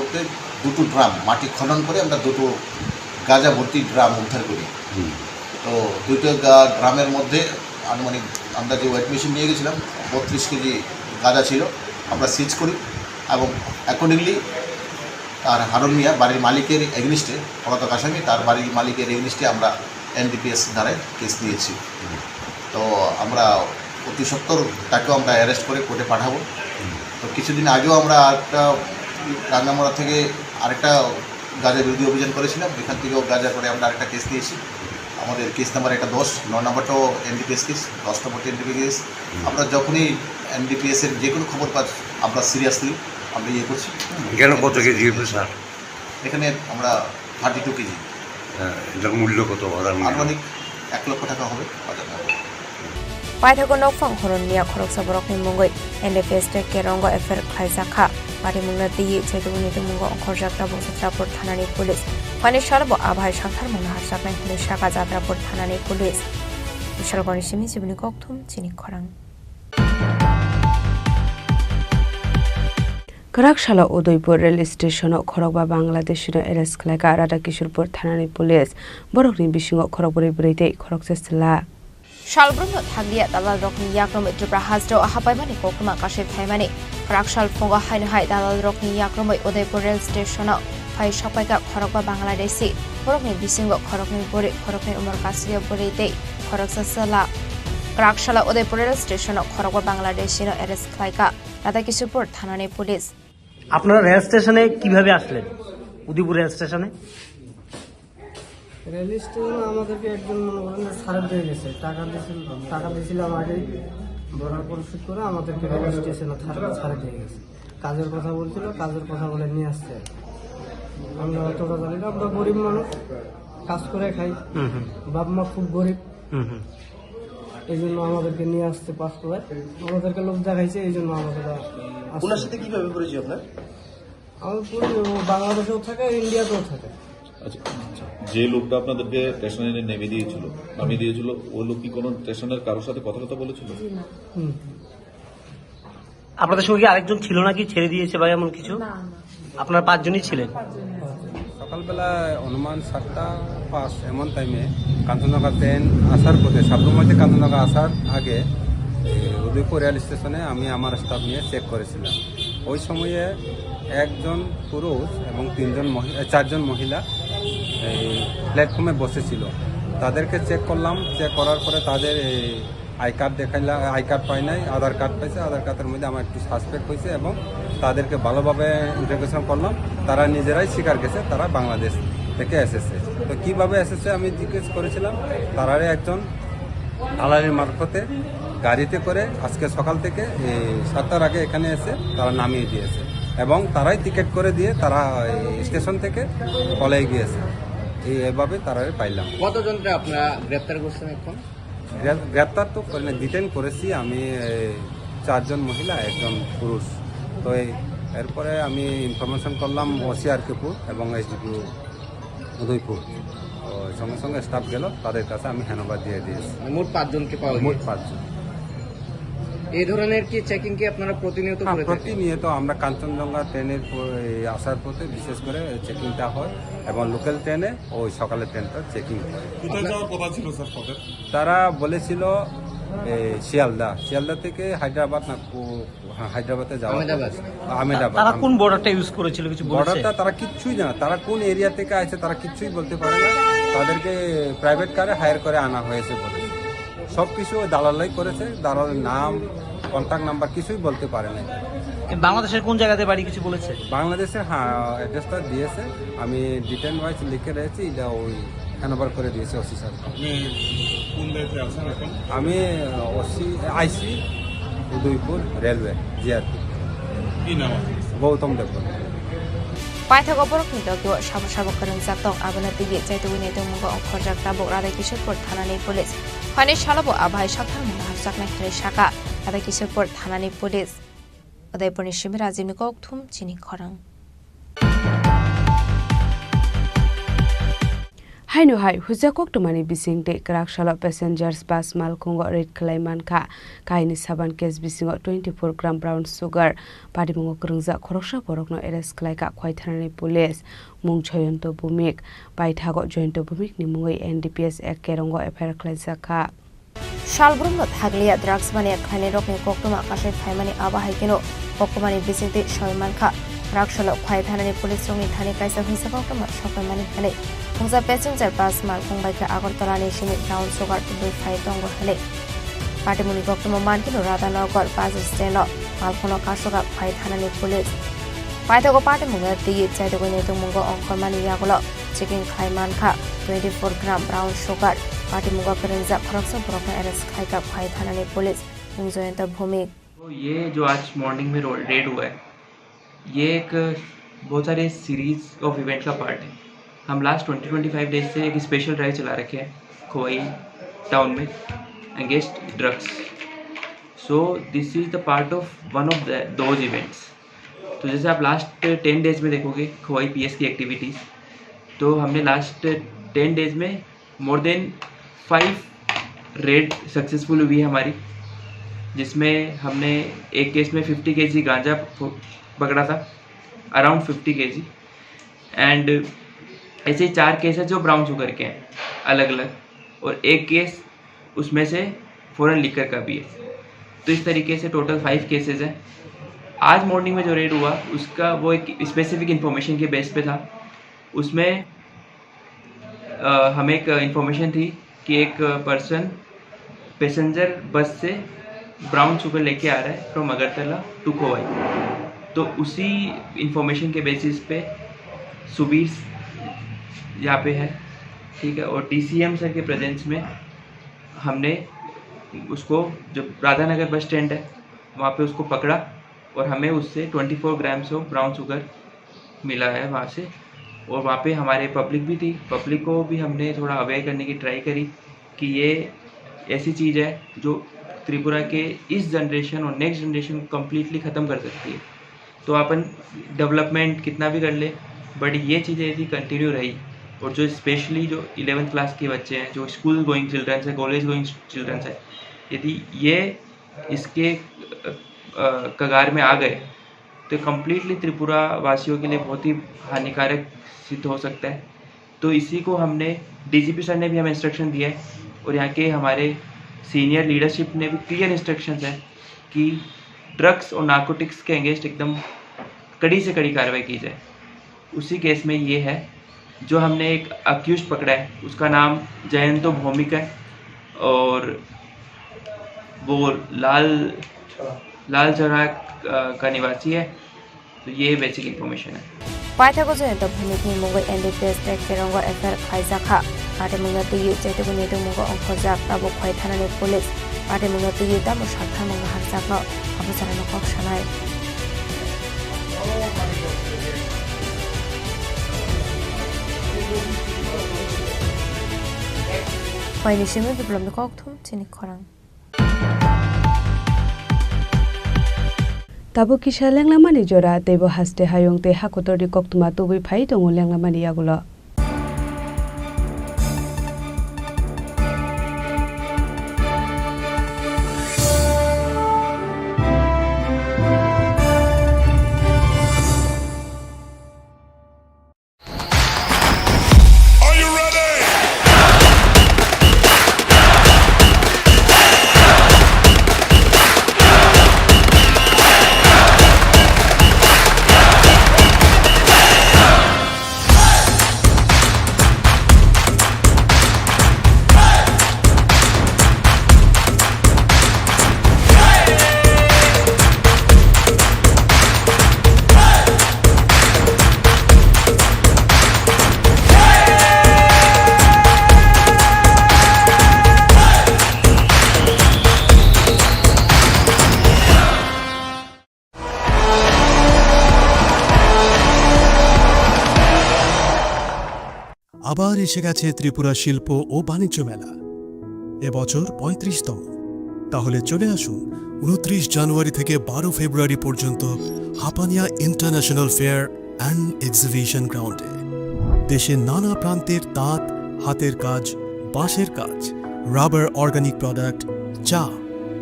2টো ড্রাম মাটি খনন করে আমরা 2টো গাঁজা ভর্তি ড্রাম উদ্ধার করি। তো 2টো ড্রামের মধ্যে আনুমানিক আমরা যে ওয়েট মেশিন নিয়ে গেছিলাম 32 কেজি গাঁজা ছিল, আমরা সিজ করি এবং অ্যাকর্ডিংলি তার হারুন মিয়া বাড়ির মালিকের এগেনিস্টে পলাতক আসামি, তার বাড়ির মালিকের এগেনিস্টে আমরা এনডিপিএস ধারায় কেস দিয়েছি। তো আমরা অতি সত্বর তাকেও আমরা অ্যারেস্ট করে কোর্টে পাঠাবো। তো কিছুদিন আগেও আমরা আরেকটা রাঙ্গামারা থেকে আরেকটা গাঁজা বিরোধী অভিযান করেছিলাম, এখান থেকেও গাঁজা করে আমরা আরেকটা কেস দিয়েছি। আমাদের কেস নাম্বার এটা 10, 9 নম্বরটাও এনডিপিএস কেস, 10 নম্বরটা এনডিপিএস। আমরা যখনই এনডিপিএসের যে কোনো খবর পাচ্ছি আমরা সিরিয়াসলি আমরা করছি। কেন কত কেজি স্যার? এখানে আমরা 32 কেজি। এটার মূল্য কত? আনুমানিক 1 লক্ষ টাকা হবে। পাইথাগো নকফাং হরন মিয়া খরকসা বরকনি মঙ্গই এনডিপিএস টেকে রঙ্গ এফের খাইজাখা পাটি মুংনা দিয়ে চাইতুগুনি মুঙ্গ অংখর যাত্রা যাত্রাপুর থানানি পুলিশ পানি সর্ব আভাই সাঁথার মুংনা হাসরাকনাই হলে শাখা যাত্রাপুর থানানি পুলিশ বিশালগড়ি সিমি জীবনী ককথুম চিনি খরাং Karakshalo Udaipur rail station Khorokba Bangladesh arrest khlaika Radha Kishorpur thanani police borokni bisingo Khorokburi brite Khoroksesla Shalbrunno thaglia dalal rokni yakrom Tripura Hasdo Hapaimani Kokma Kashif Thaimani Karakshal Fonga Hain Hai dalal rokni yakrom Udaipur rail station Pai Shopaika Khorokba Bangladeshi borokni bisingo Khorokni Buri Khorokni Umar Kasriya Burite Khoroksesla Karakshalo Udaipur rail station Khorokba Bangladeshi arrest khlaika Radha Kishorpur thanani police আপনারা রেল স্টেশনে কিভাবে আসলেন? উদয়পুর রেল স্টেশনে আমাদেরকে একজন মনে করেন সারা দিয়ে গেছে, টাকা দিয়েছিলাম আগে বড় পরিশোধ করে আমাদেরকে রেল স্টেশনে ছাড়া দিয়ে গেছে। কাজের কথা বলছিল, কাজের কথা বলে নিয়ে আসছে। আমরা অতটা জানি না, আমরা গরিব মানুষ, কাজ করে খাই, বাপ মা খুব গরিব। এই জন্য আমাদেরকে নিয়ে আসতে পাঁচতলায়, আমাদেরকে লোক দেখাইছে, এই জন্য আমাদের ওনার সাথে কিভাবে পরিচয় আপনার? আমার পুরো বাংলাদেশেও থাকে, ইন্ডিয়াতেও থাকে। আচ্ছা, যে লোকটা আপনাদেরকে স্টেশনে নামিয়ে দিয়েছিল, ওই লোক কি কোনো স্টেশনের কারোর সাথে কথা বলেছিল? আপনাদের সঙ্গে কি আরেকজন ছিল নাকি ছেড়ে দিয়েছে বা এমন কিছু? আপনার 5 জনই ছিলেন। সকালবেলা অনুমান 7:05 এমন টাইমে কাঞ্চনজঙ্ঘা ট্রেন আসার পথে সাবরুমাতে কাঞ্চনজঙ্ঘা আসার আগে উদয়পুর রেল স্টেশনে আমি আমার স্টাফ নিয়ে চেক করেছিলাম। ওই সময়ে একজন পুরুষ এবং 4জন মহিলা এই প্ল্যাটফর্মে বসেছিল। তাদেরকে চেক করলাম, চেক করার পরে তাদের আই কার্ড দেখাইলাম, আই কার্ড পাই নাই, আধার কার্ড পাইছে। আধার কার্ডের মধ্যে আমার একটু সাসপেক্ট হয়েছে এবং তাদেরকে ভালোভাবে ইন্টারোগেশন করলাম। তারা নিজেরাই স্বীকার গেছে তারা বাংলাদেশ থেকে এসেছে। তো কীভাবে এসেছে আমি জিজ্ঞেস করেছিলাম। তারারে একজন দালালির মারফতে গাড়িতে করে আজকে সকাল থেকে 7টার আগে এখানে এসে তারা নামিয়ে দিয়েছে এবং তারাই টিকিট করে দিয়ে তারা স্টেশন থেকে পলাই গিয়েছে। এভাবে তারারে পাইলাম। কতজনকে আপনারা গ্রেপ্তার করছেন এখন? গ্রেপ্তার তো ডিটেন করেছি আমি 4জন মহিলা, 1জন পুরুষ। তো এরপরে আমি ইনফরমেশন করলাম OCRKপুর এবং SDPO উদয়পুর। তো সঙ্গে সঙ্গে স্টাফ গেল, তাদের কাছে আমি হ্যান্ডওভার দিয়ে দিয়েছি। মোট 5 জনকে পাওয়া গেছে। মোট 5 জন। এই ধরনের কি চেকিং কি আপনারা প্রতিনিয়ত করে থাকেন? প্রতিনিয়ত আমরা কাঞ্চনজঙ্ঘা ট্রেনের আসার পথে বিশেষ করে চেকিংটা হয় এবং লোকাল ট্রেনে ওই সকালের ট্রেনটা চেকিং হয়। কোথায় যাওয়ার কথা ছিল স্যার তাদের? তারা বলেছিল শিয়ালদা থেকে হায়দ্রাবাদ না হায়দ্রাবাদে যাওয়া। আহমেদাবাদ। তারা কোন বর্ডারটা ইউজ করেছিল কিছু বলেছে? বর্ডারটা তারা কিচ্ছুই জানে, তারা কোন এরিয়া থেকে আসে তারা কিচ্ছুই বলতে পারে না। তাদেরকে প্রাইভেট কারে হায়ার করে আনা হয়েছে বলে সব কিছু দালালাই করেছে। দালালের নাম, কন্ট্যাক্ট নাম্বার কিছুই বলতে পারে না। বাংলাদেশের কোন জায়গাতে বাড়ি কিছু বলেছে? বাংলাদেশে অ্যাড্রেসটা দিয়েছে, আমি ডিটেন ওয়াইজ লিখে রয়েছি, এটা ওই হ্যান্ডওভার করে দিয়েছে ওসি স্যার। কোন দায়িত্বে আছেন এখন? আমি আইসি উদয়পুর রেলওয়ে জিআরপি। কি নাম? গৌতম দেববর্মা। পাইথাগো বরকনি দগিও সাবো করंजाक दं आबोना दिगे जायतुनि दंमुगो अंखरजाक दाबो रादाय किशोरपुर थानानि पुलिस फानि सालाबो आबाय साथार मुना हाबजाकनाय खारि साका रादाय किशोरपुर थानानि पुलिस उदयपुरनि सिमि राजीवनि कौथुम चिनि खरां हाइनो हाइ हुजाकक टमानि बिसिंते क्राकशाला पैसेंजर्स बस मालखुंग रेड खलाइमानखा काहिनि साबान केस बिसिंग 24 ग्राम ब्राउन सुगार पादिमुंग करंजा खरकसा बरकनो एरेस्ट खलाइका खयथानानि पुलिस मुं जयন্ত भूमिक पाइथागो जयন্ত भूमिक नि मुङै NDPS एक्ट केरंग एफआईआर खलाइजाखा शालब्रुमनो थागलिया ड्राग्स माने खाने रकनि कोक्टमा काशै फाइमानि आबाहायकेनो कोक्टमानि बिसिंते सयमानखा क्राकशाला खयथानानि पुलिस रंनि थानि कायसा हिसाबावटमा सफाइमानि खाले मुजा पैसेंजर बस मालखुंबाइखा आगरतलानि सिनि ब्राउन सुगार दुइ फाइ दंग हले पाटिमुनि कोक्टमा मानकिनो राधानगर बास स्टेन्ड मालखुनो काशगा फाइ थानानि पुलिस पाइथागो पाटिमुङा दिगि जायदगो नेतुमुंगो अंखरमानि यागलो चेकिं खाइमानखा 24 ग्राम ब्राउन सुगार पाटिमुंगा करंजा खरकसा बरकना एरेस्ट खाइका फाइ थानानि पुलिस जयंत भूमिक। ये जो आज मॉर्निंग में रेड हुआ है ये एक बहुत सारे सीरीज ऑफ इवेंट का पार्ट है। हम लास्ट 20-25 डेज से एक स्पेशल ड्राइव चला रखे हैं खोई टाउन में against drugs. So this is the part of one of those events. तो जैसे आप लास्ट 10 डेज में देखोगे खोई PS की एक्टिविटीज़, तो हमने लास्ट 10 डेज में मोर देन 5 रेड सक्सेसफुल हुई है हमारी, जिसमें हमने एक केस में 50 kg गांजा पकड़ा था, अराउंड 50 kg, एंड ऐसे 4 केस है जो ब्राउन शुगर के हैं अलग अलग, और एक केस उसमें से फॉरेन लिकर का भी है। तो इस तरीके से टोटल 5 केसेस हैं। आज मॉर्निंग में जो रेड हुआ उसका वो एक स्पेसिफिक इन्फॉर्मेशन के बेस पे था। उसमें हमें एक इन्फॉर्मेशन थी कि एक पर्सन पैसेंजर बस से ब्राउन शुगर लेके आ रहा है फ्रॉम अगरतला टू खोवाई। तो उसी इन्फॉर्मेशन के बेसिस पे सुबीर यहाँ पे है, ठीक है, और DCM सर के प्रेजेंस में हमने उसको जो राधानगर बस स्टैंड है वहाँ पे उसको पकड़ा और हमें उससे 24 ग्राम ऑफ ब्राउन शुगर मिला है वहाँ से। और वहाँ पे हमारे पब्लिक भी थी, पब्लिक को भी हमने थोड़ा अवेयर करने की ट्राई करी कि ये ऐसी चीज़ है जो त्रिपुरा के इस जनरेशन और नेक्स्ट जनरेशन को कम्प्लीटली ख़त्म कर सकती है। तो अपन डेवलपमेंट कितना भी कर ले, बट ये चीज़ें यदि कंटिन्यू रही, और जो स्पेशली जो 11th क्लास के बच्चे हैं, जो स्कूल गोइंग चिल्ड्रंस है, कॉलेज गोइंग चिल्ड्रंस है, यदि ये इसके कगार में आ गए तो कम्प्लीटली त्रिपुरा वासियों के लिए बहुत ही हानिकारक सिद्ध हो सकता है। तो इसी को हमने डीजीपी सर ने भी हमें इंस्ट्रक्शन दिया है, और यहाँ के हमारे सीनियर लीडरशिप ने भी क्लियर इंस्ट्रक्शंस है कि ड्रग्स और नार्कोटिक्स के अगेंस्ट एकदम कड़ी से कड़ी कार्रवाई की जाए। उसी केस में ये है जो हमने एक अक्यूज पकड़ा है, उसका नाम जयंतो भौमिक है और वो लाल चौराहा का निवासी है। तो ये बेसिक इन्फॉर्मेशन है। पाइथागो जयंत भूमिकनि मुंगै एनडीपीएस ट्रेक तेरंगो एफआईआर खाइजाखा पाटे मुंगा तुयु जैतुगु नेतु मुंगो अंखजाक ताबो खय थानानि पुलिस पाटे मुंगा तुयु तामो साथा मुंगा हारजाकनो आबुसारानो कक सानाय पाइनिसिमो बिप्लबनि ककथुम चिनि खरां Tabo kisha lenglamani jora tebo haste hayong te hakotori koktuma tubi phai tongo lenglamani yagulo. আবার এসে গেছে ত্রিপুরা শিল্প ও বাণিজ্য মেলা, এবছর 35তম। তাহলে চলে আসুন 29 জানুয়ারি থেকে 12 ফেব্রুয়ারি পর্যন্ত Hapania international fair and exhibition গ্রাউন্ডে। দেশের নানা প্রান্তের তাঁত, হাতের কাজ, বাঁশের কাজ, রাবার অর্গানিক প্রোডাক্ট, চা,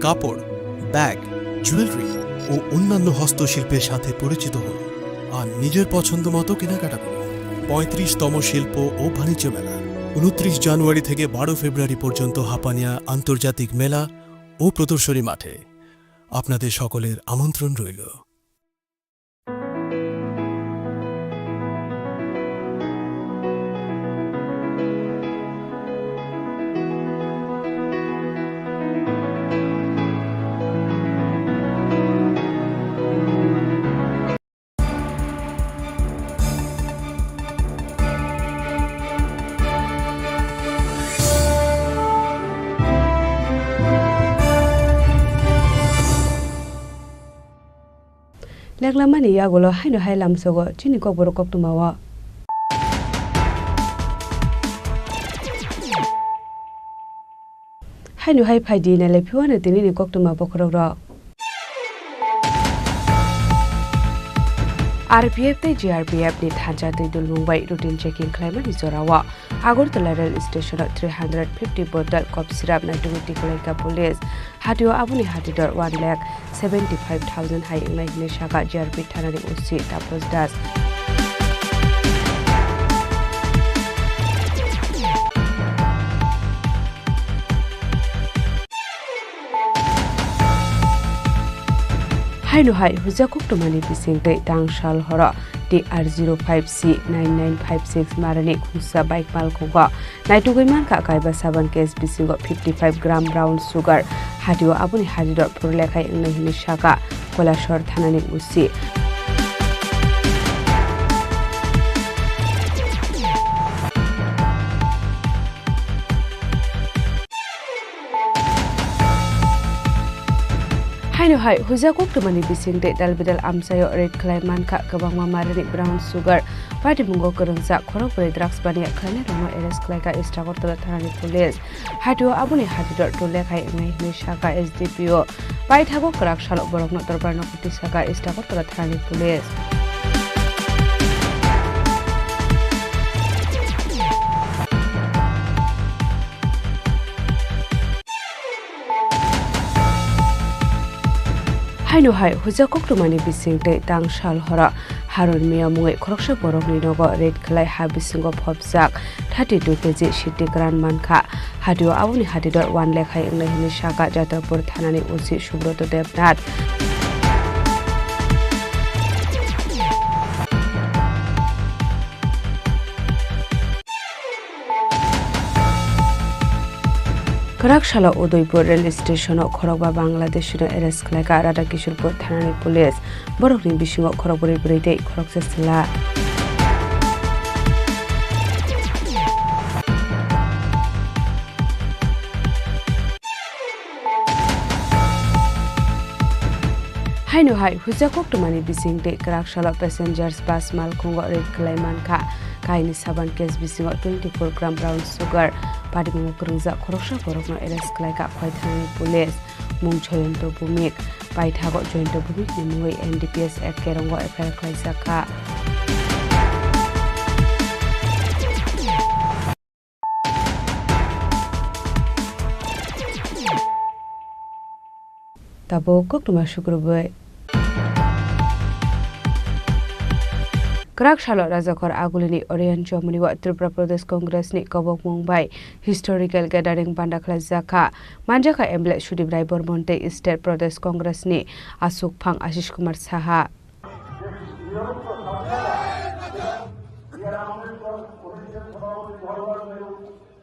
কাপড়, ব্যাগ, জুয়েলারি ও অন্যান্য হস্তশিল্পের সাথে পরিচিত হন আর নিজের পছন্দ মতো কেনাকাটা করুন। 35তম শিল্প ও বাণিজ্য মেলা 29 জানুয়ারি থেকে 12 ফেব্রুয়ারি পর্যন্ত হাপানিয়া আন্তর্জাতিক মেলা ও প্রদর্শনী মাঠে। আপনাদের সকলের আমন্ত্রণ রইল। Lenglamani yagulo haino hailam sogo chini kok boro kok tumawa. Haino hai phaidi na le phiwana tini ni kok tuma bokrok ro. RPF te GRPF ni thaja te dul Mumbai routine checking climate isorawa Agartala rail station 350 bottle cough syrup na duty koleka police hatio abuni hatidor 1,75,000 hai ingai ne shaka GRP thanani usi tapos das Haino hai hujakuk tumani bisingte dangshal hora TR05C9956 marani khusa bike mal koga naitugoiman ka kaiba saban case bisingo 55 gram brown sugar hadio abuni hadidor purlekhai ingnai hini shaka kolashor thanani usi Haino hai hujakok tumani bisingde dalbidal amsayo red khlai manka kabangma marani brown sugar party mungo kerengsa khorok bore drugs bani khane romo arrest khlaika Istagortala thanani police hadio abuni hadidor tole khai ngai hme shaka SDPO pai thago krak salok borokno torbarno kuti shaka Istagortala thanani police Haino hai hujakok tumani bisingte tangshal hora Harun Mia mungai khoroksa borokni nogo red khlai ha bisingo phobjak 32 kg shiti gran manka hadio abuni hadidor 1 lekhai englai hini shaka Jatapur thanani usi Subroto Devnath Karakshalo Udaipur rail station khorokba Bangladesh no arrest khlaika Radhakishorpur thanani police borokni bisingo khorokburi burite khoroksa sila Haino hai hujakok tumani bisingte Karakshalo passengers bus malkhungo red khlai manka kaini saban case bisingo 24 gram brown sugar Padimung kerengza khoroksa borokno arrest khlaika khoi thanani police mung Joyonto Bhumik pai thago Joyonto Bhumik ni mungoi NDPS Act kerongo FIR khlaisaka Tabo koktuma shukrubai Karakshalo Rajakor Agulini Orion Germany wa Tripura Pradesh Congress ni Kobok Mumbai Historical Gathering Bandakla Zaka Manjaka Emble Shudibrai Bormonte State Pradesh Congress ni Asuk Phang Ashish Kumar Saha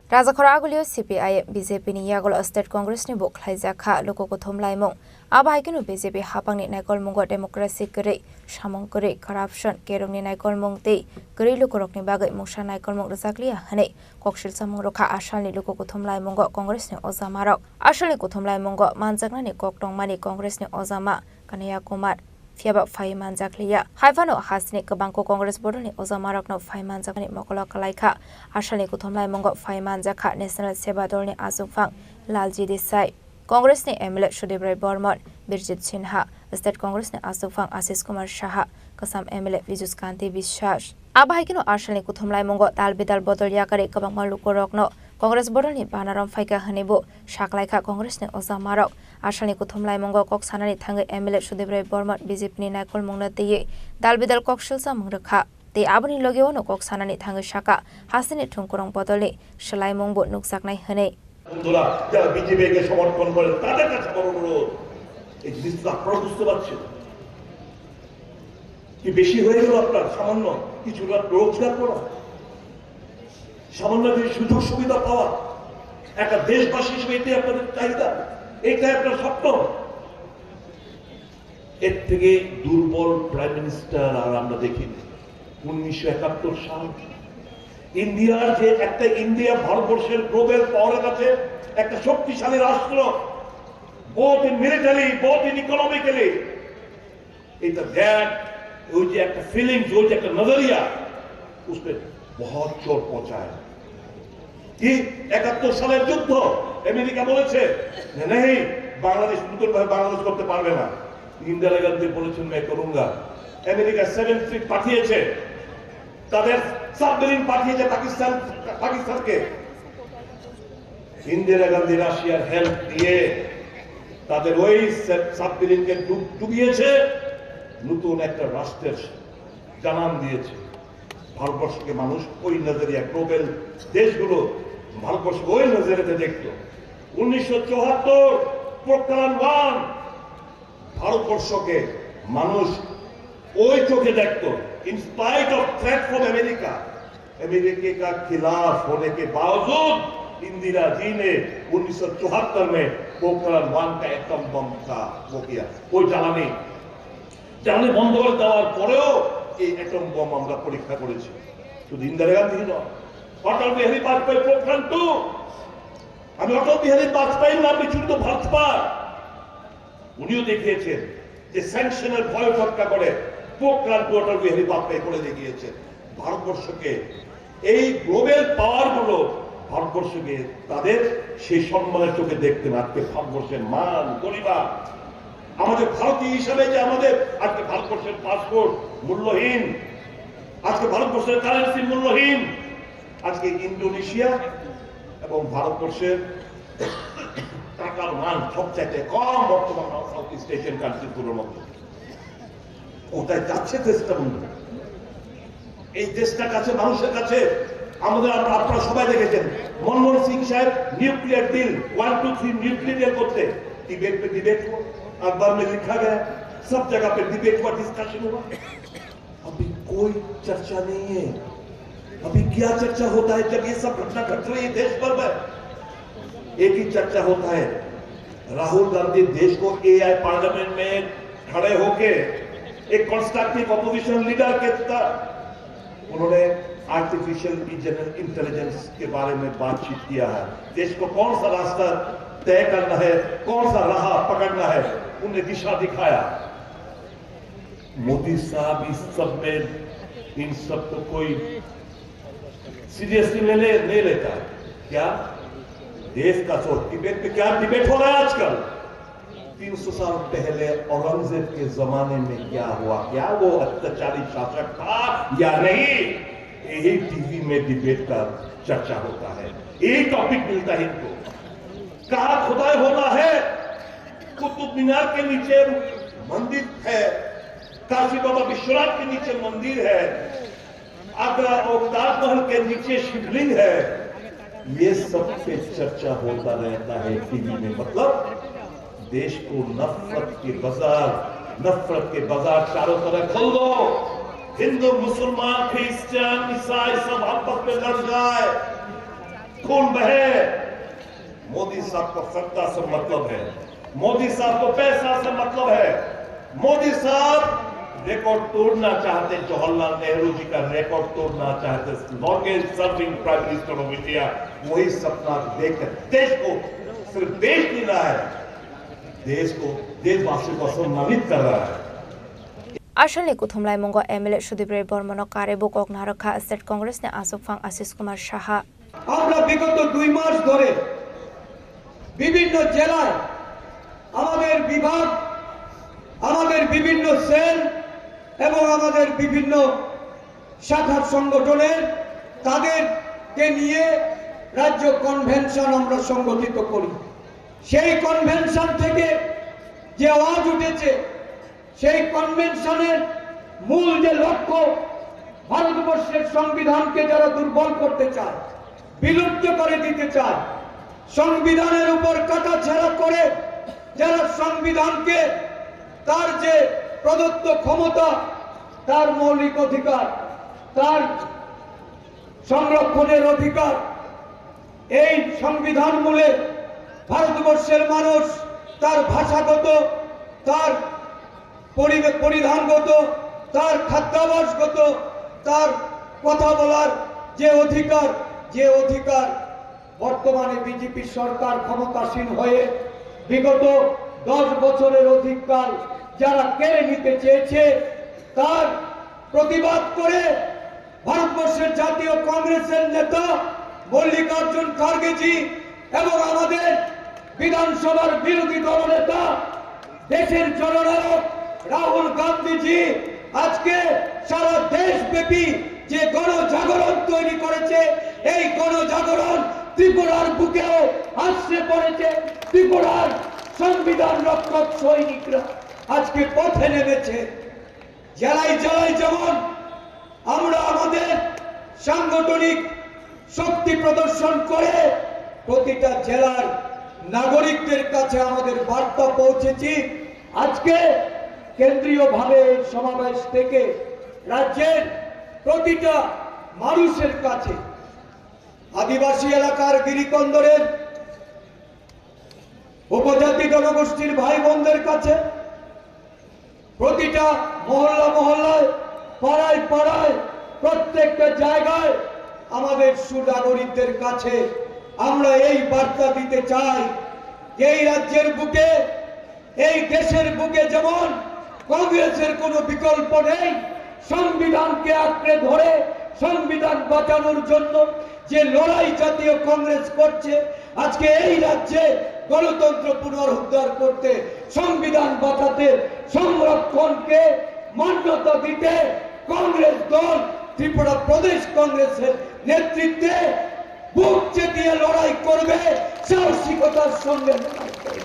Rajakor Agulio CPI BJP ni Yagol State Congress ni Boklai Zaka Loko Thomlaimong Abaikinu BJP hapangni naikol mungo democracy kere samong kere corruption kerongni naikol mungte kere lukorokni bagai mungsa naikol mung rajaklia hane kokshil samong rokha asalni luko kuthumlai mungo congress ni ojamarok asalni kuthumlai mungo manjaknani koktongmani congress ni ojama Kanaya Kumar Fiaba Fai Manjaklia Haifano Hasni Kabangko Congress Bodoni Ozamarok no Fai Manjakani Mokola Kalaika Asalni kuthumlai mungo Fai Manjaka National Sebadol ni Azufang Lalji Desai Congress ni MLA Shudibrai Bormon Birjit Sinha State Congress ni Azufang Ashish Kumar Shaha Kasam MLA Vijus Kanti Bishash Abaikino Asalni kuthumlai mungo Dalbidal Bodol Yakari Kabangma Lukorokno Congress Bodoni Banaram Faika Hanibu Shaklaika Congress ni Ozamarok Asalni kuthumlai mungo kok sanani thangai MLA Shudibrai Bormon BJP ni naikol mungna teye Dalbidal kokshilsa mungrakha te abani logeo no kok sanani thangai shaka hasini thungkurong bodole shalai mungbo nukjaknai hane বন্ধুরা যারা বিজেপিকে সমর্থন করে তাদের কাছে বড় অনুরোধ এই জিনিসটা আপনারা বুঝতে পারছেন কি বেশি হয়ে গেল আপনার সামান্য কিছু রোজগার করা সামান্য কিছু সুযোগ সুবিধা পাওয়া একটা দেশবাসী হিসেবে এটাই আপনাদের চাহিদা এটাই আপনার স্বপ্ন এর থেকে দুর্বল প্রাইম মিনিস্টার আর আমরা দেখিনি 1971 সাল ইন্ডিয়ার যে একটা ইন্ডিয়া ভারতবর্ষের গ্লোবাল পাওয়ারের কাছে একটা শক্তিশালী রাষ্ট্র both in military both in economically এটা दैट ওই যে একটা ফিলিংস ওই যে একটা নজরিয়া उसपे बहुत चोट पहुंचाया कि 71 সালের যুদ্ধ আমেরিকা বলেছে যে नहीं বাংলাদেশ নতুনভাবে বাংলাদেশ করতে পারবে না ইন্দিরা গান্ধী বলেছেন मैं करूंगा আমেরিকা 7 ফ্লিট পাঠিয়েছে তাদের সাবমেরিন পাঠিয়েছে পাকিস্তানকে ইন্দিরা গান্ধী রাশিয়ার হেল্প দিয়ে তাদের ওই সাবমেরিনকে ডুবিয়েছে নতুন একটা রাষ্ট্রের জানান দিয়েছে ভারতবর্ষকে মানুষ ওই নজরিয়া গ্লোবাল দেশগুলো ভারতবর্ষকে ওই নজরিয়াতে দেখতো 1974 পোখরান 1 ভারতবর্ষকে মানুষ ওই চোখে দেখতো in spite of threat from America का खिलाफ होने के बावजूद इंदिरा जी ने 1974 में पोखरण 1 का एटम बम का वो किया कोई জ্বালানি বন্ধ করে দেওয়ার পরেও এই এটম বম আমরা পরীক্ষা করেছি শুধু ইন্দিরা গান্ধী নয় অটল বিহারী বাজপেয়ী পোখरण 2 আমি অটল বিহারী বাজপেয়ীর নাম বিচুরিত ভাজপা উনিও দেখিয়েছেন যে স্যাংশনের ভয় ফটকা করে পোখরান ওয়াটার বিহারী বাজপেয়ী করে দেখিয়েছেন ভারতবর্ষকে এই গ্লোবাল পাওয়ার গুলো ভারতবর্ষকে তাদের সেই সম্মানের চোখে দেখতেন। আজকে ভারতবর্ষের মান গরিমা, আমাদের ভারতীয় হিসাবে যে আমাদের আজকে ভারতবর্ষের পাসপোর্ট মূল্যহীন, আজকে ভারতবর্ষের কারেন্সি মূল্যহীন, আজকে ইন্দোনেশিয়া এবং ভারতবর্ষের টাকার মান সবচাইতে কম বর্তমান সাউথ ইস্ট এশিয়ান কান্ট্রিগুলোর মধ্যে। কোথায় যাচ্ছে দেশটা বন্ধু? এই দেশটার কাছে, মানুষের কাছে আমাদের আপনারা সবাই দেখেছেন মনমোহন সিং সাহেব নিউক্লিয়ার ডিল 1, 2, 3 न्यूक्लियर डील करते डिबेट पे डिबेट हुआ, अखबार में लिखा गया, सब जगह पे डिबेट हुआ, डिस्कशन हुआ। अभी कोई चर्चा नहीं है। अभी क्या चर्चा होता है जब ये सब घटना घट रही है देश भर में? एक ही चर्चा होता है, राहुल गांधी देश को एआई पार्लियामेंट में खड़े होके एक कंस्ट्रक्टिव अपोजिशन लीडर के तरह उन्होंने आर्टिफिशियल इंटेलिजेंस के बारे में बातचीत किया है। देश को कौन सा रास्ता तय करना है, कौन सा राह पकड़ना है, उन्हें दिशा दिखाया। मोदी साहब इस सब में इन सब को कोई सीरियसली नहीं लेता। क्या देश का सोच डिबेट पे क्या डिबेट हो रहा है आजकल? 300 साल पहले औरंगजेब के जमाने में क्या हुआ, क्या वो अत्याचारी शासक था या नहीं, यही टीवी में डिबेट का चर्चा होता है। यही टॉपिक मिलता है इनको। कहा खुदाई होना है, कुतुब मीनार के नीचे मंदिर है, काशी बाबा विश्वनाथ के नीचे मंदिर है, आगरा और ताजमहल के नीचे शिवलिंग है, ये सब पे चर्चा होता रहता है टीवी में। मतलब देश को नफरत के बाजार चारों तरफ खोल दो, हिंदू मुसलमान क्रिश्चियन ईसाई सब आपस में लड़ जाए, खून बहे। मोदी साहब को सत्ता से मतलब है, मोदी साहब को पैसा से मतलब है। मोदी साहब रिकॉर्ड तोड़ना चाहते, जवाहरलाल नेहरू जी का रिकॉर्ड तोड़ना चाहते, longest serving prime minister of India. वही सपना देखकर देश को सिर्फ देश नहीं रहा है, देश को देशवासियों को सम्मानित कर रहा है। आसलनि कुथुमलाई मंग एमएलए सुदीप राय बर्मन कारेबो कगनारखा स्टेट कांग्रेस ने आसुफां आशिष कुमार साहा আমরা বিগত 2 মাস ধরে বিভিন্ন জেলায় আমাদের বিভাগ, আমাদের বিভিন্ন সেল এবং আমাদের বিভিন্ন শাখা সংগঠনের তাদেরকে নিয়ে রাজ্য কনভেনশন আমরা সংগঠিত করি। সেই কনভেনশন থেকে যে আওয়াজ উঠেছে, সেই কনভেনশনের মূল যে লক্ষ্য, ভারতবর্ষের সংবিধানকে যারা দুর্বল করতে চায়, বিলুপ্ত করে দিতে চায়, সংবিধানের উপর কাটাছেঁড়া করে যারা সংবিধানকে তার যে প্রদত্ত ক্ষমতা, তার মৌলিক অধিকার, তার সংরক্ষণের অধিকার, এই সংবিধান মূলে ভারতবর্ষের মানুষ তার ভাষাগত, তার পরিধানগত, তার খাদ্যাভ্যাসগত, তার কথা বলার যে অধিকার বর্তমানে বিজেপি সরকার ক্ষমতাসীন হয়ে বিগত 10 বছরের অধিকার যারা কেড়ে নিতে চেয়েছে, তার প্রতিবাদ করে ভারতবর্ষের জাতীয় কংগ্রেসের নেতা মল্লিকার্জুন খার্গেজি এবং আমাদের বিধানসভার বিরোধী দলনেতা দেশের জননায়ক রাহুল গান্ধীজি আজকে সারা দেশব্যাপী যে গণজাগরণ তৈরি করেছে, এই গণজাগরণ ত্রিপুরার বুকেও আশ্রে পড়েছে। ত্রিপুরার সংবিধান রক্ষক সৈনিকরা আজকে পথে নেমেছে। জেলায় জেলায় যেমন আমরা আমাদের সাংগঠনিক শক্তি প্রদর্শন করে প্রতিটা জেলার নাগরিকদের কাছে আমাদের বার্তা পৌঁছেছি, আজকে কেন্দ্রীয়ভাবে সমাবেশ থেকে রাজ্যের প্রতিটা মানুষের কাছে, আদিবাসী এলাকার গিরিকন্দরের উপজাতি জনগোষ্ঠীর ভাই বোনদের কাছে, প্রতিটা মহল্লায়, পাড়ায় পাড়ায়, প্রত্যেকটা জায়গায় আমাদের সুনাগরিকদের কাছে আমরা এই বার্তা দিতে চাই যে এই রাজ্যের বুকে এই দেশের বুকে যেমন কংগ্রেসের কোনো বিকল্প নেই, সংবিধানকে আঁকড়ে ধরে সংবিধান বাঁচানোর জন্য যে লড়াই জাতীয় কংগ্রেস করছে, আজকে এই রাজ্যে গণতন্ত্র পুনরুদ্ধার করতে, সংবিধান বাঁচাতে, সংরক্ষণকে মান্যতা দিতে কংগ্রেস দল ত্রিপুরা প্রদেশ কংগ্রেসের নেতৃত্বে বুক চেতিয়ে লড়াই করবে, সাহসিকতার সঙ্গে লড়াই করবে।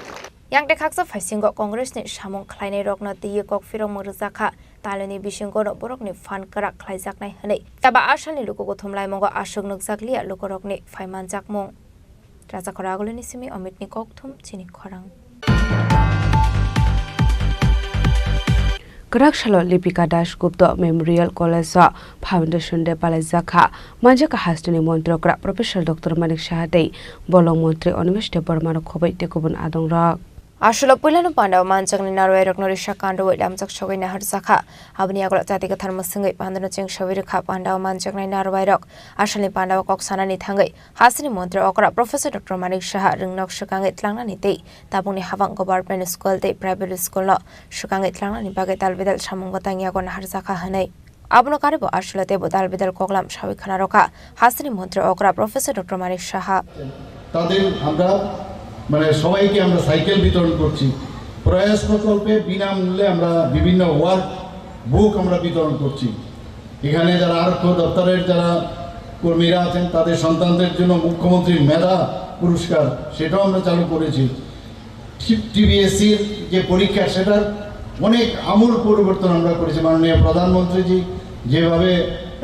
yang dekhaksa phaisingo congress ni samung khlainai rokna tiye kok firong murjaka talani bisingo no borok ni fan karak khlaijak nai hanei taba asani luko thumlai mongo asuk nukjaklia lukorok ni phaiman jakmung raja khoragoli ni simi amit ni kok thum chini khorang Karakshalo Lipika Dasgupta Memorial College Foundation de Palazaka Manjaka Hastani Montrokra Professor Dr. Manik Shahadei Bolong Montri Onimesh de Bormano Khobai Tekubun Adongra Ashula Pulano Panda Manchang Narway Rognorisha Kando Lamzak Shogina Harzaka Abnia Tatika Thermosingi Pandana Ching Shavika Panda Manchang Narway Rock Ashali Panda Koksanani Tangai Hasani Montre Okra Professor Dr. Manik Shah Ringnok Shukangit Langanite Tabuni Havang Government School de Private School Shukangit Langani Bagatal Vidal Shamungatanga Gon Harzaka Hanei Abno Karibo Ashula Tebo Dal Vidal Koglam Shavikana Roka Hasani Montre Okra Professor Dr. Manik Shah তাদের আমরা মানে সবাইকে আমরা সাইকেল বিতরণ করছি প্রয়াস প্রকল্পে বিনামূল্যে আমরা বিভিন্ন ওয়ার্ক বুক আমরা বিতরণ করছি এখানে যারা আরক্ষ দপ্তরের যারা কর্মীরা আছেন তাদের সন্তানদের জন্য মুখ্যমন্ত্রীর মেধা পুরস্কার সেটাও আমরা চালু করেছি টিবিএসসির যে পরীক্ষা সেটার অনেক আমূল পরিবর্তন আমরা করেছি মাননীয় প্রধানমন্ত্রীজি যেভাবে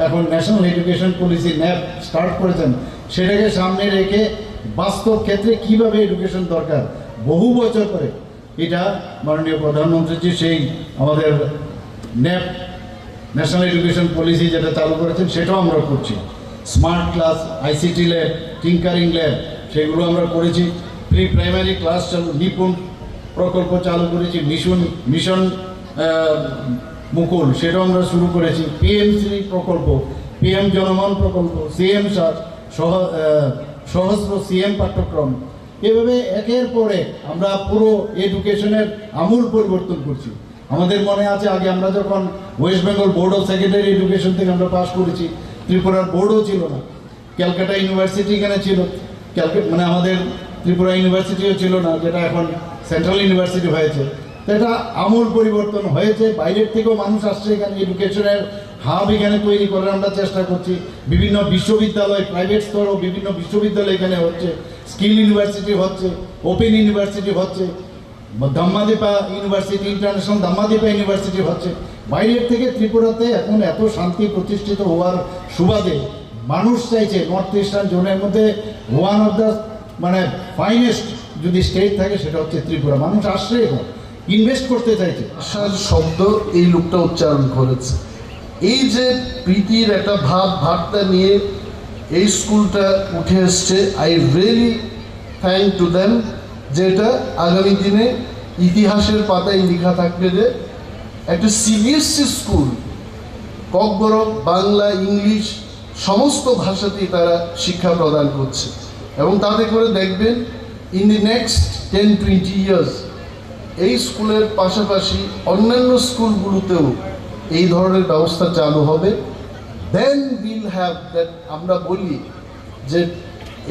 এখন national education policy nap start করেছেন সেটাকে সামনে রেখে বাস্তব ক্ষেত্রে কিভাবে এডুকেশন দরকার বহু বছর পরে এটা মাননীয় প্রধানমন্ত্রী সেই আমাদের ন্যাপ ন্যাশনাল এডুকেশন পলিসি যেটা চালু করেছেন সেটাও আমরা করছি smart class ICT lab tinkering lab সেগুলো আমরা করেছি প্রি প্রাইমারি ক্লাস চালু নিপুণ প্রকল্প চালু করেছি মিশন মুকুল সেটাও আমরা শুরু করেছি পিএমসি প্রকল্প পিএম জনমন প্রকল্প সিএম সহস্র সিএম পাঠ্যক্রম এভাবে একের পরে আমরা পুরো এডুকেশনের আমূল পরিবর্তন করছি আমাদের মনে আছে আগে আমরা যখন West Bengal board of secondary education থেকে আমরা পাস করেছি ত্রিপুরার বোর্ডও ছিল না ক্যালকাটা ইউনিভার্সিটি এখানে ছিল মানে আমাদের ত্রিপুরা ইউনিভার্সিটিও ছিল না যেটা এখন সেন্ট্রাল ইউনিভার্সিটি হয়েছে তো এটা আমূল পরিবর্তন হয়েছে বাইরের থেকেও মানুষ আসছে এখানে এডুকেশনের হাব এখানে তৈরি করার আমরা চেষ্টা করছি বিভিন্ন বিশ্ববিদ্যালয় প্রাইভেট স্তরও বিভিন্ন বিশ্ববিদ্যালয় এখানে হচ্ছে স্কিল ইউনিভার্সিটি হচ্ছে ওপেন ইউনিভার্সিটি হচ্ছে ধাম্মাদীপা ইউনিভার্সিটি ইন্টারন্যাশনাল ধাম্মাদীপা ইউনিভার্সিটি হচ্ছে বাইরের থেকে ত্রিপুরাতে এখন এত শান্তি প্রতিষ্ঠিত হওয়ার সুবাদে মানুষ চাইছে নর্থ ইস্টার্ন জোনের মধ্যে ওয়ান অফ দ্য মানে ফাইনেস্ট যদি স্টেট থাকে সেটা হচ্ছে ত্রিপুরা মানুষ আসছে এখন ইনভেস্ট করতে চাইছে আশার শব্দ এই লোকটা উচ্চারণ করেছে এই যে প্রীতির একটা ভাবটা নিয়ে এই স্কুলটা উঠে এসছে I really thank to them যেটা আগামী দিনে ইতিহাসের পাতায় লেখা থাকবে যে একটা CBSE school Kokborok Bangla English সমস্ত ভাষাতেই তারা শিক্ষা প্রদান করছে এবং তাতে করে দেখবেন ইন দি নেক্সট 10-20 ইয়ার্স এই স্কুলের পাশাপাশি অন্যান্য স্কুলগুলোতেও এই ধরনের ব্যবস্থা চালু হবে দেন উইল হ্যাভ দ্যাট আমরা বলি যে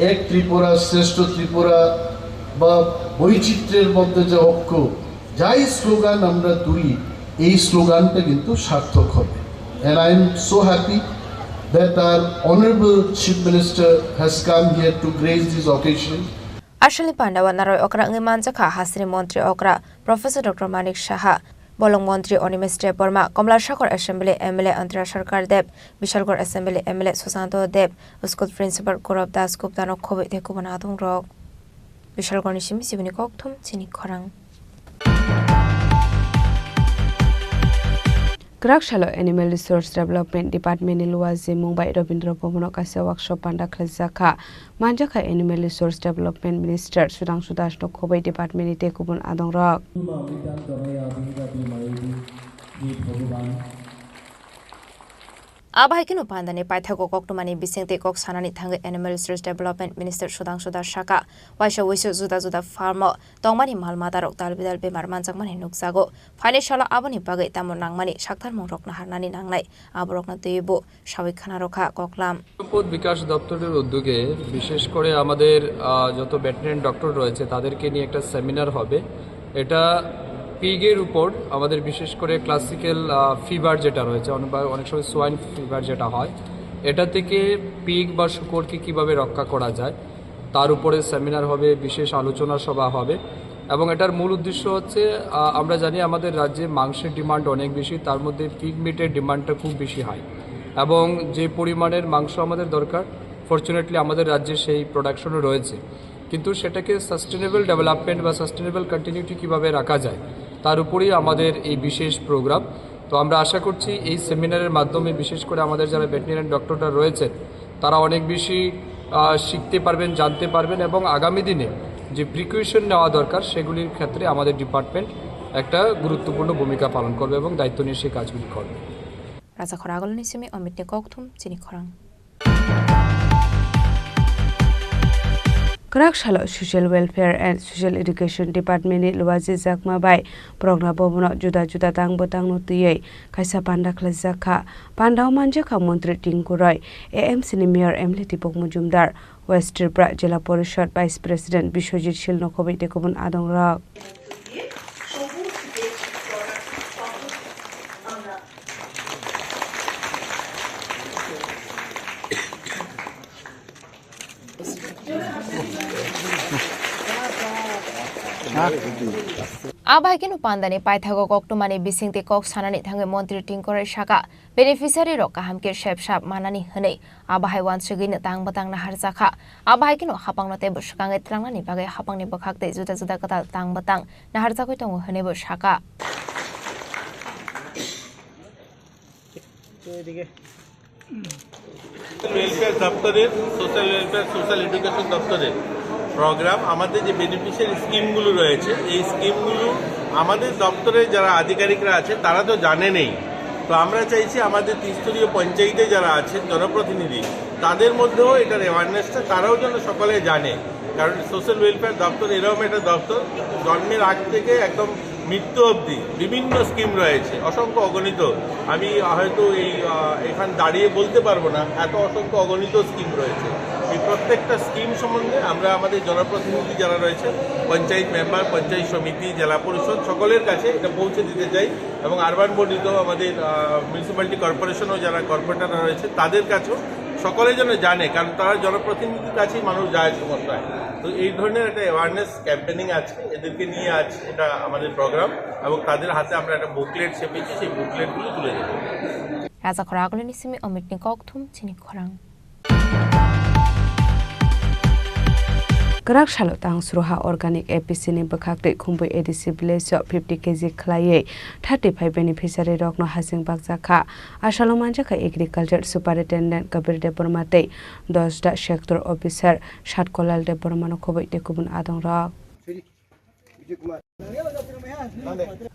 এক ত্রিপুরা শ্রেষ্ঠ ত্রিপুরা বা বৈচিত্র্যের মধ্যে যে ঐক্য যাই স্লোগান আমরা তুলি এই স্লোগানটা কিন্তু সার্থক হবে and I am so happy that our Honorable Chief Minister has come here to grace this occasion. Ashali Pandawa Naroy Okra Ngimanjaka Hasri Montri Okra Professor Dr. Manik Shah Bolong Montri Onimesh de Borma Komla Shakor Assembly MLA Antara Sarkar Deb Bishalgor Assembly MLA Susanto Deb School Principal Korab Das Gupta no Khobe de Kubanadung Rok Bishalgor Nishimi Sibini Kokthum Chini Khorang Karakshalo Animal Resource Development Department Luwaze Mumbai Rabindra Bhobono Kase Workshop Panda Khlajaka Manjaka Animal Resource Development Minister Sudhanshu Das no Khobai Department ite kubun adong rok Abahikino Pandani Paithago Koktumani Bisingte Kok Sanani Thanga Animal Resource Development Minister Sudhanshu Shaka Waisha Wishu Zuda Farmer Tongmani Malmata Rok Dalbidal Be Marmanjakmani Nuksago Financial Abani Bagai Tamun Nangmani Shaktar Mongrok Naharnani Nanglai Aborokna Tebo Shawik Khanaroka Koklam সম্পদ বিকাশ দপ্তরের উদ্যোগে বিশেষ করে আমাদের যত ভেটেরিনারি ডক্টর রয়েছে তাদেরকে নিয়ে একটা সেমিনার হবে এটা পিগের উপর আমাদের বিশেষ করে ক্লাসিক্যাল ফিভার যেটা রয়েছে অনেক সময় সোয়াইন ফিভার যেটা হয় এটা থেকে পিগ বা শূকরকে কিভাবে রক্ষা করা যায় তার উপরে সেমিনার হবে বিশেষ আলোচনা সভা হবে এবং এটার মূল উদ্দেশ্য হচ্ছে আমরা জানি আমাদের রাজ্যে মাংসের ডিমান্ড অনেক বেশি তার মধ্যে পিগ মিটের ডিমান্ডটা খুব বেশি হয় এবং যে পরিমাণের মাংস আমাদের দরকার ফরচুনেটলি আমাদের রাজ্যে সেই প্রোডাকশনও রয়েছে কিন্তু সেটাকে সাস্টেনেবল ডেভেলপমেন্ট বা সাস্টেনেবল কন্টিনিউটি কীভাবে রাখা যায় তার উপরেই আমাদের এই বিশেষ প্রোগ্রাম তো আমরা আশা করছি এই সেমিনারের মাধ্যমে বিশেষ করে আমাদের যারা ভেটেরিনারি ডক্টররা রয়েছেন তারা অনেক বেশি শিখতে পারবেন জানতে পারবেন এবং আগামী দিনে যে প্রিকশন নেওয়া দরকার সেগুলির ক্ষেত্রে আমাদের ডিপার্টমেন্ট একটা গুরুত্বপূর্ণ ভূমিকা পালন করবে এবং দায়িত্ব নিয়ে সেই কাজগুলি করবে Raza Khoragol Nisimi Omit Koktum Chini Khorang Karakshalo Social Welfare and Social Education Department ni Luwazi Zakma bai Progna Bobono Juda Tang Botang Nutiye Kaisa Panda Klazaka Pandau Manjaka Montri Tingkuroy AMC ni Mayor Emily Tipok Mujumdar West Tripura Jila Porishad Vice President Bishojit Shilnokobi Dekobun Adong Rak Abahikino Pandani Paithago Koktumani Bisingte Kok Sanani Thanga Montri Tingkore Shaka Beneficiary Roka Hamkir Shep Shap Manani Hane Abahai wan Sugin Tang Batang Nahar Zaka Abahikino Hapang Note Bushkangai Trangani Bagai Hapang ni Bakakte Zuda Kata Tang Batang Nahar Zakutong Hane Bushaka welfare দপ্তরের সোশ্যাল ওয়েলফেয়ার সোশ্যাল এডুকেশন দপ্তরের প্রোগ্রাম আমাদের যে বেনিফিশিয়ারি স্কিমগুলো রয়েছে এই স্কিমগুলো আমাদের দপ্তরে যারা আধিকারিকরা আছে তারা তো জানে নেই তো আমরা চাইছি আমাদের ত্রিস্তরীয় পঞ্চায়েতে যারা আছেন জনপ্রতিনিধি তাদের মধ্যেও এটার অ্যাওয়ারনেসটা তারাও যেন সকলে জানে কারণ সোশ্যাল ওয়েলফেয়ার দপ্তর এরকম একটা দপ্তর জন্মের আগ থেকে একদম মৃত্যু অবধি বিভিন্ন স্কিম রয়েছে অসংখ্য অগণিত আমি হয়তো এখানে দাঁড়িয়ে বলতে পারবো না এত অসংখ্য অগণিত স্কিম রয়েছে এই প্রত্যেকটা স্কিম সম্বন্ধে আমরা আমাদের জনপ্রতিনিধি যারা রয়েছে পঞ্চায়েত মেম্বার পঞ্চায়েত সমিতি জেলা পরিষদ সকলের কাছে এটা পৌঁছে দিতে চাই এবং আরবান বর্ধিত আমাদের মিউনিসিপ্যালিটি কর্পোরেশনও যারা কর্পোরেটররা রয়েছে তাদের কাছেও সকলে যেন জানে কারণ তারা জনপ্রতিনিধির কাছেই মানুষ যায় সমস্যায় তো এই ধরনের একটা অ্যাওয়ারনেস ক্যাম্পেনিং আছে এদেরকে নিয়ে আছে এটা আমাদের প্রোগ্রাম এবং তাদের হাতে আমরা একটা বুকলেট ছেপেছি সেই বুকলেটগুলো তুলে দেবো Raza Khoragol Nisimi Omit Koktum Chini Khorang Karakshalo Tang Sruha Organic APC ni Bakakte Khumbu ADC Village 50 kg Khlaye 35 beneficiary Rokno Hasing Bakjaka Ashalo Manjaka Agriculture Superintendent Kabir de Bormate 10 da Sector Officer Shatkolal de Bormano Khoboi Dekubun Adong Rak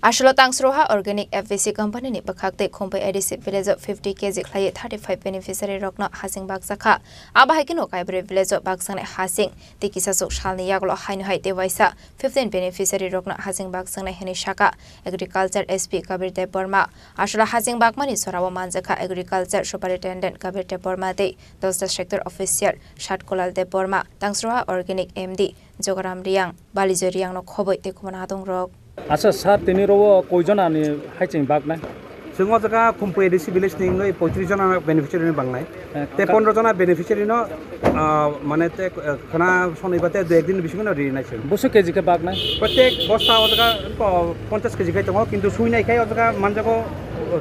Ashlo Tangsroha Organic FVC Company ni Bakakte Khumbu ADC Village 50 kg Khlaye 35 beneficiary Rokno Hasing Bakjaka Abahikino Kaibre Village Baksang Hasing Tikisa Sok Shalni Yaglo Hain Hai Dewaisa 15 beneficiary Rokno Hasing Baksang Heni Shaka Agriculture SP Kabir de Borma Ashlo Hasing Bakmani Sorawa Manjaka Agriculture Superintendent Kabir de Borma de 10 Sector Officer Shatkolal de Borma Tangsroha Organic MD Jogaram Riang Balijo Riang no Khoboi Dekubun Adong Rok আচ্ছা স্যার তিনি রব কয়জন আনি হাইচিং বাগ নাই जोङो जगा खुम्पु एडिसि भिलेज नि 35 जना बेनिफिशियारि बांनाय ते 15 जना बेनिफिशियारि न माने ते खाना सनैबाते एक दिन बिसिगोन रि नायसो बसो केजि के बाग নাই प्रत्येक बस्ता जगा 50 केजि खाय दङ किन्तु सुइनायखाय जगा मानजागो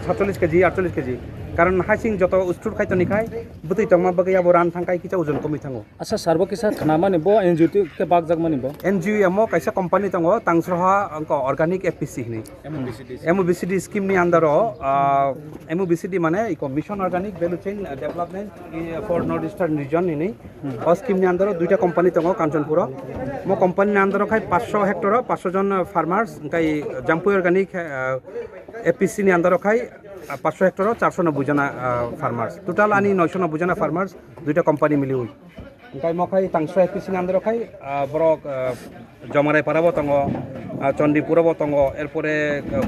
47 केजि 48 केजि कारण हासिं जत उस्ट्रुट खायतो निखाय बुतै तमा बगैया बरान थांखाय किचा ओजन कमी थांगो अच्छा सारबो किसा खाना माने बो एनजिओ के बाग जाग माने बो एनजिओ एमो कायसा कंपनी दङ तांसरहा अंक अर्गानिक एपीसी नि एमओबिसिडी स्कीम नि अंडर एमओबिसिडी माने eco mission organic value chain development for north eastern region नि ओ स्कीम नि अंडर दुइटा कंपनी दङ कांचनपुर मो कंपनी नि अंडर खाय 500 हेक्टर 500 जन फार्मार्स काई जाम्पु अर्गानिक एपीसी नि अंडर खाय 500 হেক্টরও 490 जना ফার্মার্স টোটাল আনি 990 जना ফার্মার্স দুইটা কোম্পানি মিলি হই ওখাই মখাই তাংস এপিসি আন্দার খাই বরক জমারাই পারাবো তঙ্গ চন্ডিপুরবো তঙ্গ এরপরে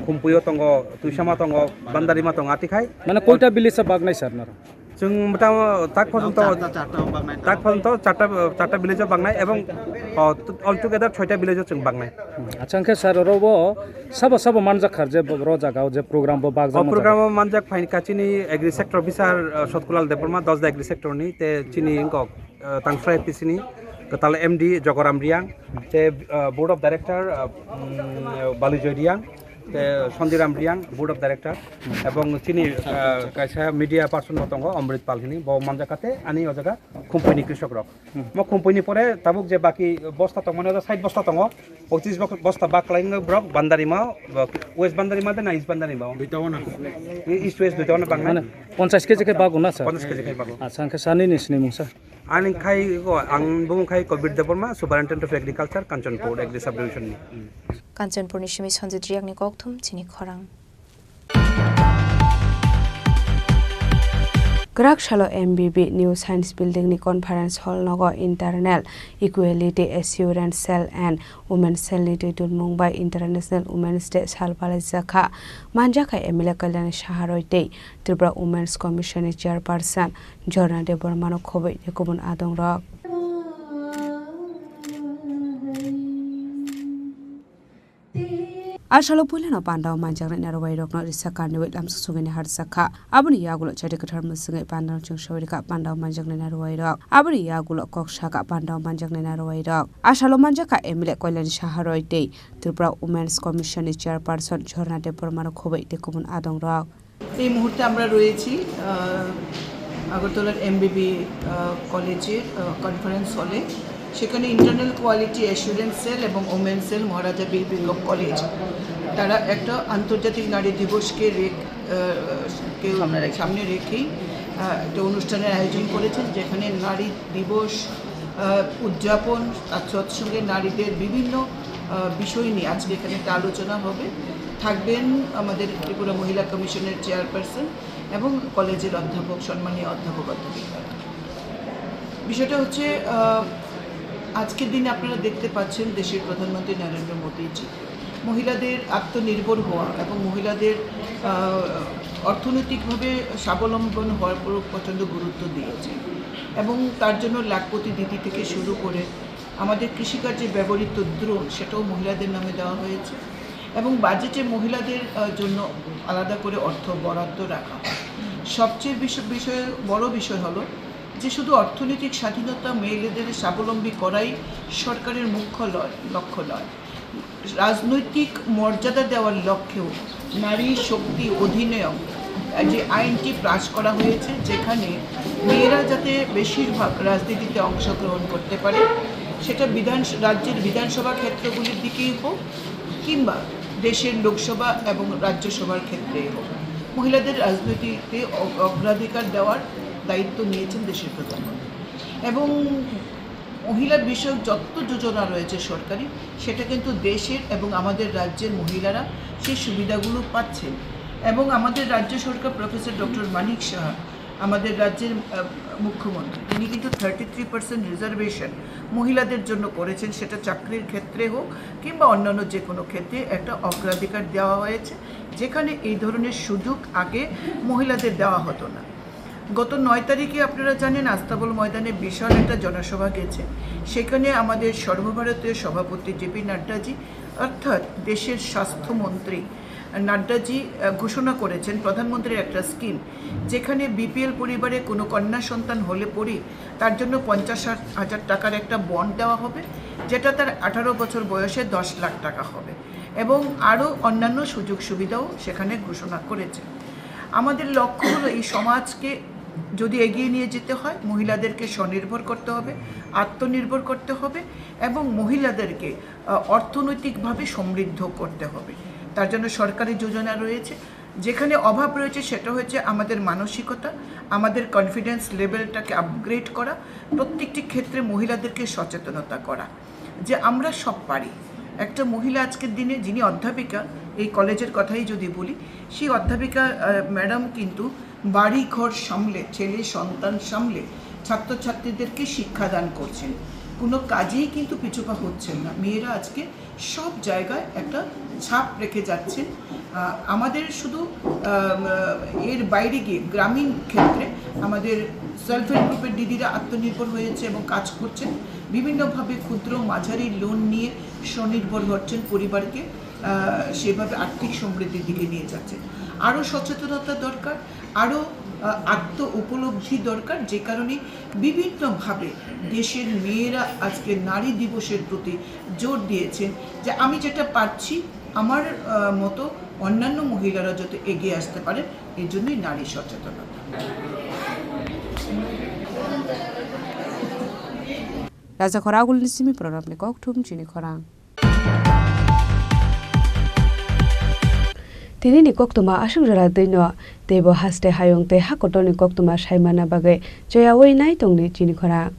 খুমপুইও তঙ্গ তুইসামা তঙ্গ বান্দারিমা তঙ্গ আতি খাই মানে কয়টা বিলেজে বাগনাই স্যার আপনারা जों তাক পর্যন্ত চারটা ভিলেজও বাংনাই এবং অল টুগেদার 6টা ভিলেজও जों বাংনাই আচ্ছা আঙ্কে স্যার রবো সাবা মানজাখার যে র জায়গাও যে প্রোগ্রাম বাগজাম প্রোগ্রাম মানজাক ফাইন কাচিনি agri sector officer Satkulal Debbarma 10 agri সেক্টরনি তে চিনি ইংকক তাংফ্রাই পিসিনি তালে এমডি জগরাম রিয়াং তে board of director Balijoy Reang Sandiram Reang board of director এবং চিনি কাইসা মিডিয়া পার্সন দङ অমৃত পালহিনি ব মানজাকাতে আনি অজাগা খুমপইনি কৃষক রক ম খুমপইনি পরে তাবুক যে বাকি বস্তা দङ মানে 60 বস্তা দङ 25 বস্তা বাকলাইং ব্রক বান্দারিমা ওয়েস্ট বান্দারিমা দে না ইস্ট বান্দারিমা দুইটাও না ইস্ট ওয়েস্ট দুইটাও না বাংলা 50 কেজি কে বাগো না স্যার 50 কেজি কে বাগো আচ্ছা আঙ্কে সানি নিসনি মুসা আনি খাই আং বুং খাই Kabir Debbarma superintendent of agriculture Kanchanpur agri sub division নি কাঞ্চনপুরনি সিমি সঞ্জিত রিয়াংনি ককথুম চিনি খরাং Grakshalo MBB New Science Building ni Conference Hall nogo Internal Equality Assurance Cell and Women Cell ni tudun Mumbai International Women's Day salpala zakha manjaka emile Kalyani Shaharoite Tripura Women's Commission Chairperson Jorna de Bormano Khobai Ekubun Adong Rock Ashalo Pulano Pandao Manjak Narway Rock not Risakani with Lamsugin Harsaka, Abuni Yagulo Chedicator Musuga Pandao Chungshoika Pandao Manjak Narway Rock, Abuni Yagulo Kokshaka Pandao Manjak Narway Rock, Ashalo Manjaka Emile Kolan Shaharoy Day, Tripura Women's Commission Chairperson Jorna de Bormano Khobai Ekubun Adong Rock. এই মুহূর্তে আমরা রয়েছি আগরতলার এমবিবি কলেজের কনফারেন্স হলে সেখানে ইন্টারনাল কোয়ালিটি অ্যাসুরেন্স সেল এবং ওমেন সেল মহারাজা বীর বিক্রম কলেজ তারা একটা আন্তর্জাতিক নারী দিবসকে সামনে রেখেই একটা অনুষ্ঠানের আয়োজন করেছেন যেখানে নারী দিবস উদযাপন তার সঙ্গে নারীদের বিভিন্ন বিষয় নিয়ে আজকে এখানে একটা আলোচনা হবে থাকবেন আমাদের ত্রিপুরা মহিলা কমিশনের চেয়ারপারসন এবং কলেজের অধ্যাপক সম্মানীয় অধ্যাপক অধ্যাপিকারা বিষয়টা হচ্ছে আজকের দিনে আপনারা দেখতে পাচ্ছেন দেশের প্রধানমন্ত্রী নরেন্দ্র মোদীজি মহিলাদের আত্মনির্ভর হওয়া এবং মহিলাদের অর্থনৈতিকভাবে স্বাবলম্বন হওয়ার উপর প্রচণ্ড গুরুত্ব দিয়েছে এবং তার জন্য লাখপতি দিদি থেকে শুরু করে আমাদের কৃষিকার্যে ব্যবহৃত ড্রোন সেটাও মহিলাদের নামে দেওয়া হয়েছে এবং বাজেটে মহিলাদের জন্য আলাদা করে অর্থ বরাদ্দ রাখা সবচেয়ে বড় বিষয় হলো যে শুধু অর্থনৈতিক স্বাধীনতা মহিলাদের স্বাবলম্বী করাই সরকারের মুখ্য লক্ষ্য নয় রাজনৈতিক মর্যাদা দেওয়ার লক্ষ্যেও নারী শক্তি অধিনিয়ম যে আইনটি পাস করা হয়েছে যেখানে মেয়েরা যাতে বেশিরভাগ রাজনীতিতে অংশগ্রহণ করতে পারে সেটা রাজ্যের বিধানসভা ক্ষেত্রগুলির দিকেই হোক কিংবা দেশের লোকসভা এবং রাজ্যসভার ক্ষেত্রেই হোক মহিলাদের রাজনীতিতে অগ্রাধিকার দেওয়ার দায়িত্ব নিয়েছেন দেশের প্রধানমন্ত্রী এবং মহিলা বিষয়ক যত যোজনা রয়েছে সরকারি সেটা কিন্তু দেশের এবং আমাদের রাজ্যের মহিলারা সেই সুবিধাগুলো পাচ্ছেন এবং আমাদের রাজ্য সরকার প্রফেসর ডক্টর মানিক সাহা আমাদের রাজ্যের মুখ্যমন্ত্রী তিনি কিন্তু 33% রিজার্ভেশন মহিলাদের জন্য করেছেন সেটা চাকরির ক্ষেত্রে হোক কিংবা অন্যান্য যে কোনো ক্ষেত্রে একটা অগ্রাধিকার দেওয়া হয়েছে যেখানে এই ধরনের সুযোগ আগে মহিলাদের দেওয়া হতো না গত 9 তারিখে আপনারা জানেন আস্তাবল ময়দানে বিশাল একটা জনসভা গেছে সেখানে আমাদের সর্বভারতীয় সভাপতি জেপি নাড্ডাজি অর্থাৎ দেশের স্বাস্থ্যমন্ত্রী নাড্ডাজি ঘোষণা করেছেন প্রধানমন্ত্রীর একটা স্কিম যেখানে বিপিএল পরিবারে কোনো কন্যা সন্তান হলে পরে তার জন্য 50,000 টাকার একটা বন্ড দেওয়া হবে যেটা তার 18 বছর বয়সে 10 লাখ টাকা হবে এবং আরও অন্যান্য সুযোগ সুবিধাও সেখানে ঘোষণা করেছে আমাদের লক্ষ্য হলো এই সমাজকে যদি এগিয়ে নিয়ে যেতে হয় মহিলাদেরকে স্বনির্ভর করতে হবে আত্মনির্ভর করতে হবে এবং মহিলাদেরকে অর্থনৈতিকভাবে সমৃদ্ধ করতে হবে তার জন্য সরকারি যোজনা রয়েছে যেখানে অভাব রয়েছে সেটা হচ্ছে আমাদের মানসিকতা আমাদের কনফিডেন্স লেভেলটাকে আপগ্রেড করা প্রত্যেকটি ক্ষেত্রে মহিলাদেরকে সচেতনতা করা যে আমরা সব পারি একটা মহিলা আজকের দিনে যিনি অধ্যাপিকা এই কলেজের কথাই যদি বলি, সেই অধ্যাপিকা ম্যাডাম কিন্তু বাড়ি ঘর সামলে, ছেলে সন্তান সামলে ছাত্রছাত্রীদেরকে শিক্ষাদান করছেন, কোনো কাজেই কিন্তু পিছুপা হচ্ছেন না। মেয়েরা আজকে সব জায়গায় একটা ছাপ রেখে যাচ্ছেন। আমাদের শুধু এর বাইরে গিয়ে গ্রামীণ ক্ষেত্রে আমাদের সেলফ হেল্প গ্রুপের দিদিরা আত্মনির্ভর হয়েছে এবং কাজ করছেন, বিভিন্নভাবে ক্ষুদ্র মাঝারি লোন নিয়ে স্বনির্ভর হচ্ছেন, পরিবারকে সেভাবে আর্থিক সমৃদ্ধির দিকে নিয়ে যাচ্ছেন। আরও সচেতনতা দরকার, আরও আত্ম উপলব্ধি দরকার, যে কারণে বিভিন্নভাবে দেশের মেয়েরা আজকে নারী দিবসের প্রতি জোর দিয়েছেন যে আমি যেটা পারছি আমার মতো অন্যান্য মহিলারা যাতে এগিয়ে আসতে পারেন, এই জন্যই নারী সচেতনতা। Raja Khoragul Nisimi program ni kok thum chini khorang. Tini ni kok tuma asung jara dino tebo haste hayong te hakoto ni kok tuma saimana bagai joya wei nai tong ni chini khorang.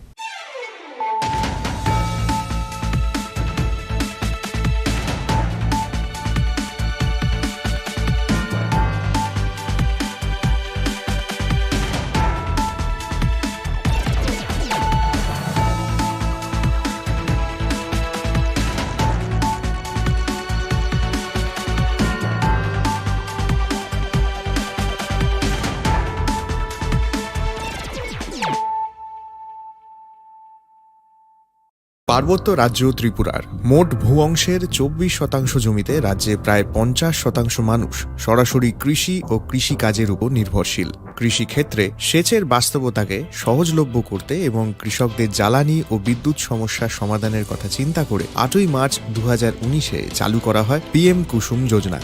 পার্বত্য রাজ্য ত্রিপুরার মোট ভূ অংশের 24% জমিতে রাজ্যে প্রায় 50% মানুষ সরাসরি কৃষি ও কৃষিকাজের উপর নির্ভরশীল। কৃষিক্ষেত্রে সেচের বাস্তবতাকে সহজলভ্য করতে এবং কৃষকদের জ্বালানি ও বিদ্যুৎ সমস্যার সমাধানের কথা চিন্তা করে 8ই মার্চ 2019-এ চালু করা হয় PM কুসুম যোজনা,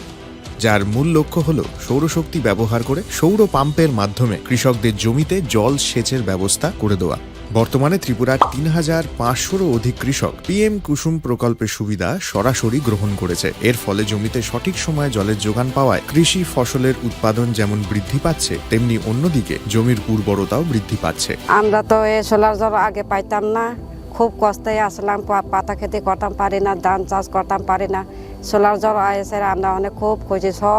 যার মূল লক্ষ্য হল সৌরশক্তি ব্যবহার করে সৌর পাম্পের মাধ্যমে কৃষকদের জমিতে জল সেচের ব্যবস্থা করে দেওয়া। বর্তমানে ত্রিপুরার 3500-রও অধিক কৃষক PM কুসুম প্রকল্পের সুবিধা সরাসরি গ্রহণ করেছে। এর ফলে জমিতে সঠিক সময়ে জলের যোগান পাওয়ায় কৃষি ফসলের উৎপাদন যেমন বৃদ্ধি পাচ্ছে, তেমনি অন্যদিকে জমির উর্বরতাও বৃদ্ধি পাচ্ছে। আমরা তো এই সোলার জল আগে পাইতাম না, খুব কষ্টে আসলাম, পাতা খেতে করতাম পারি না, ধান চাষ করতাম পারি না। সোলার জল এসে আমরা অনেক খুব খুঁজি, সব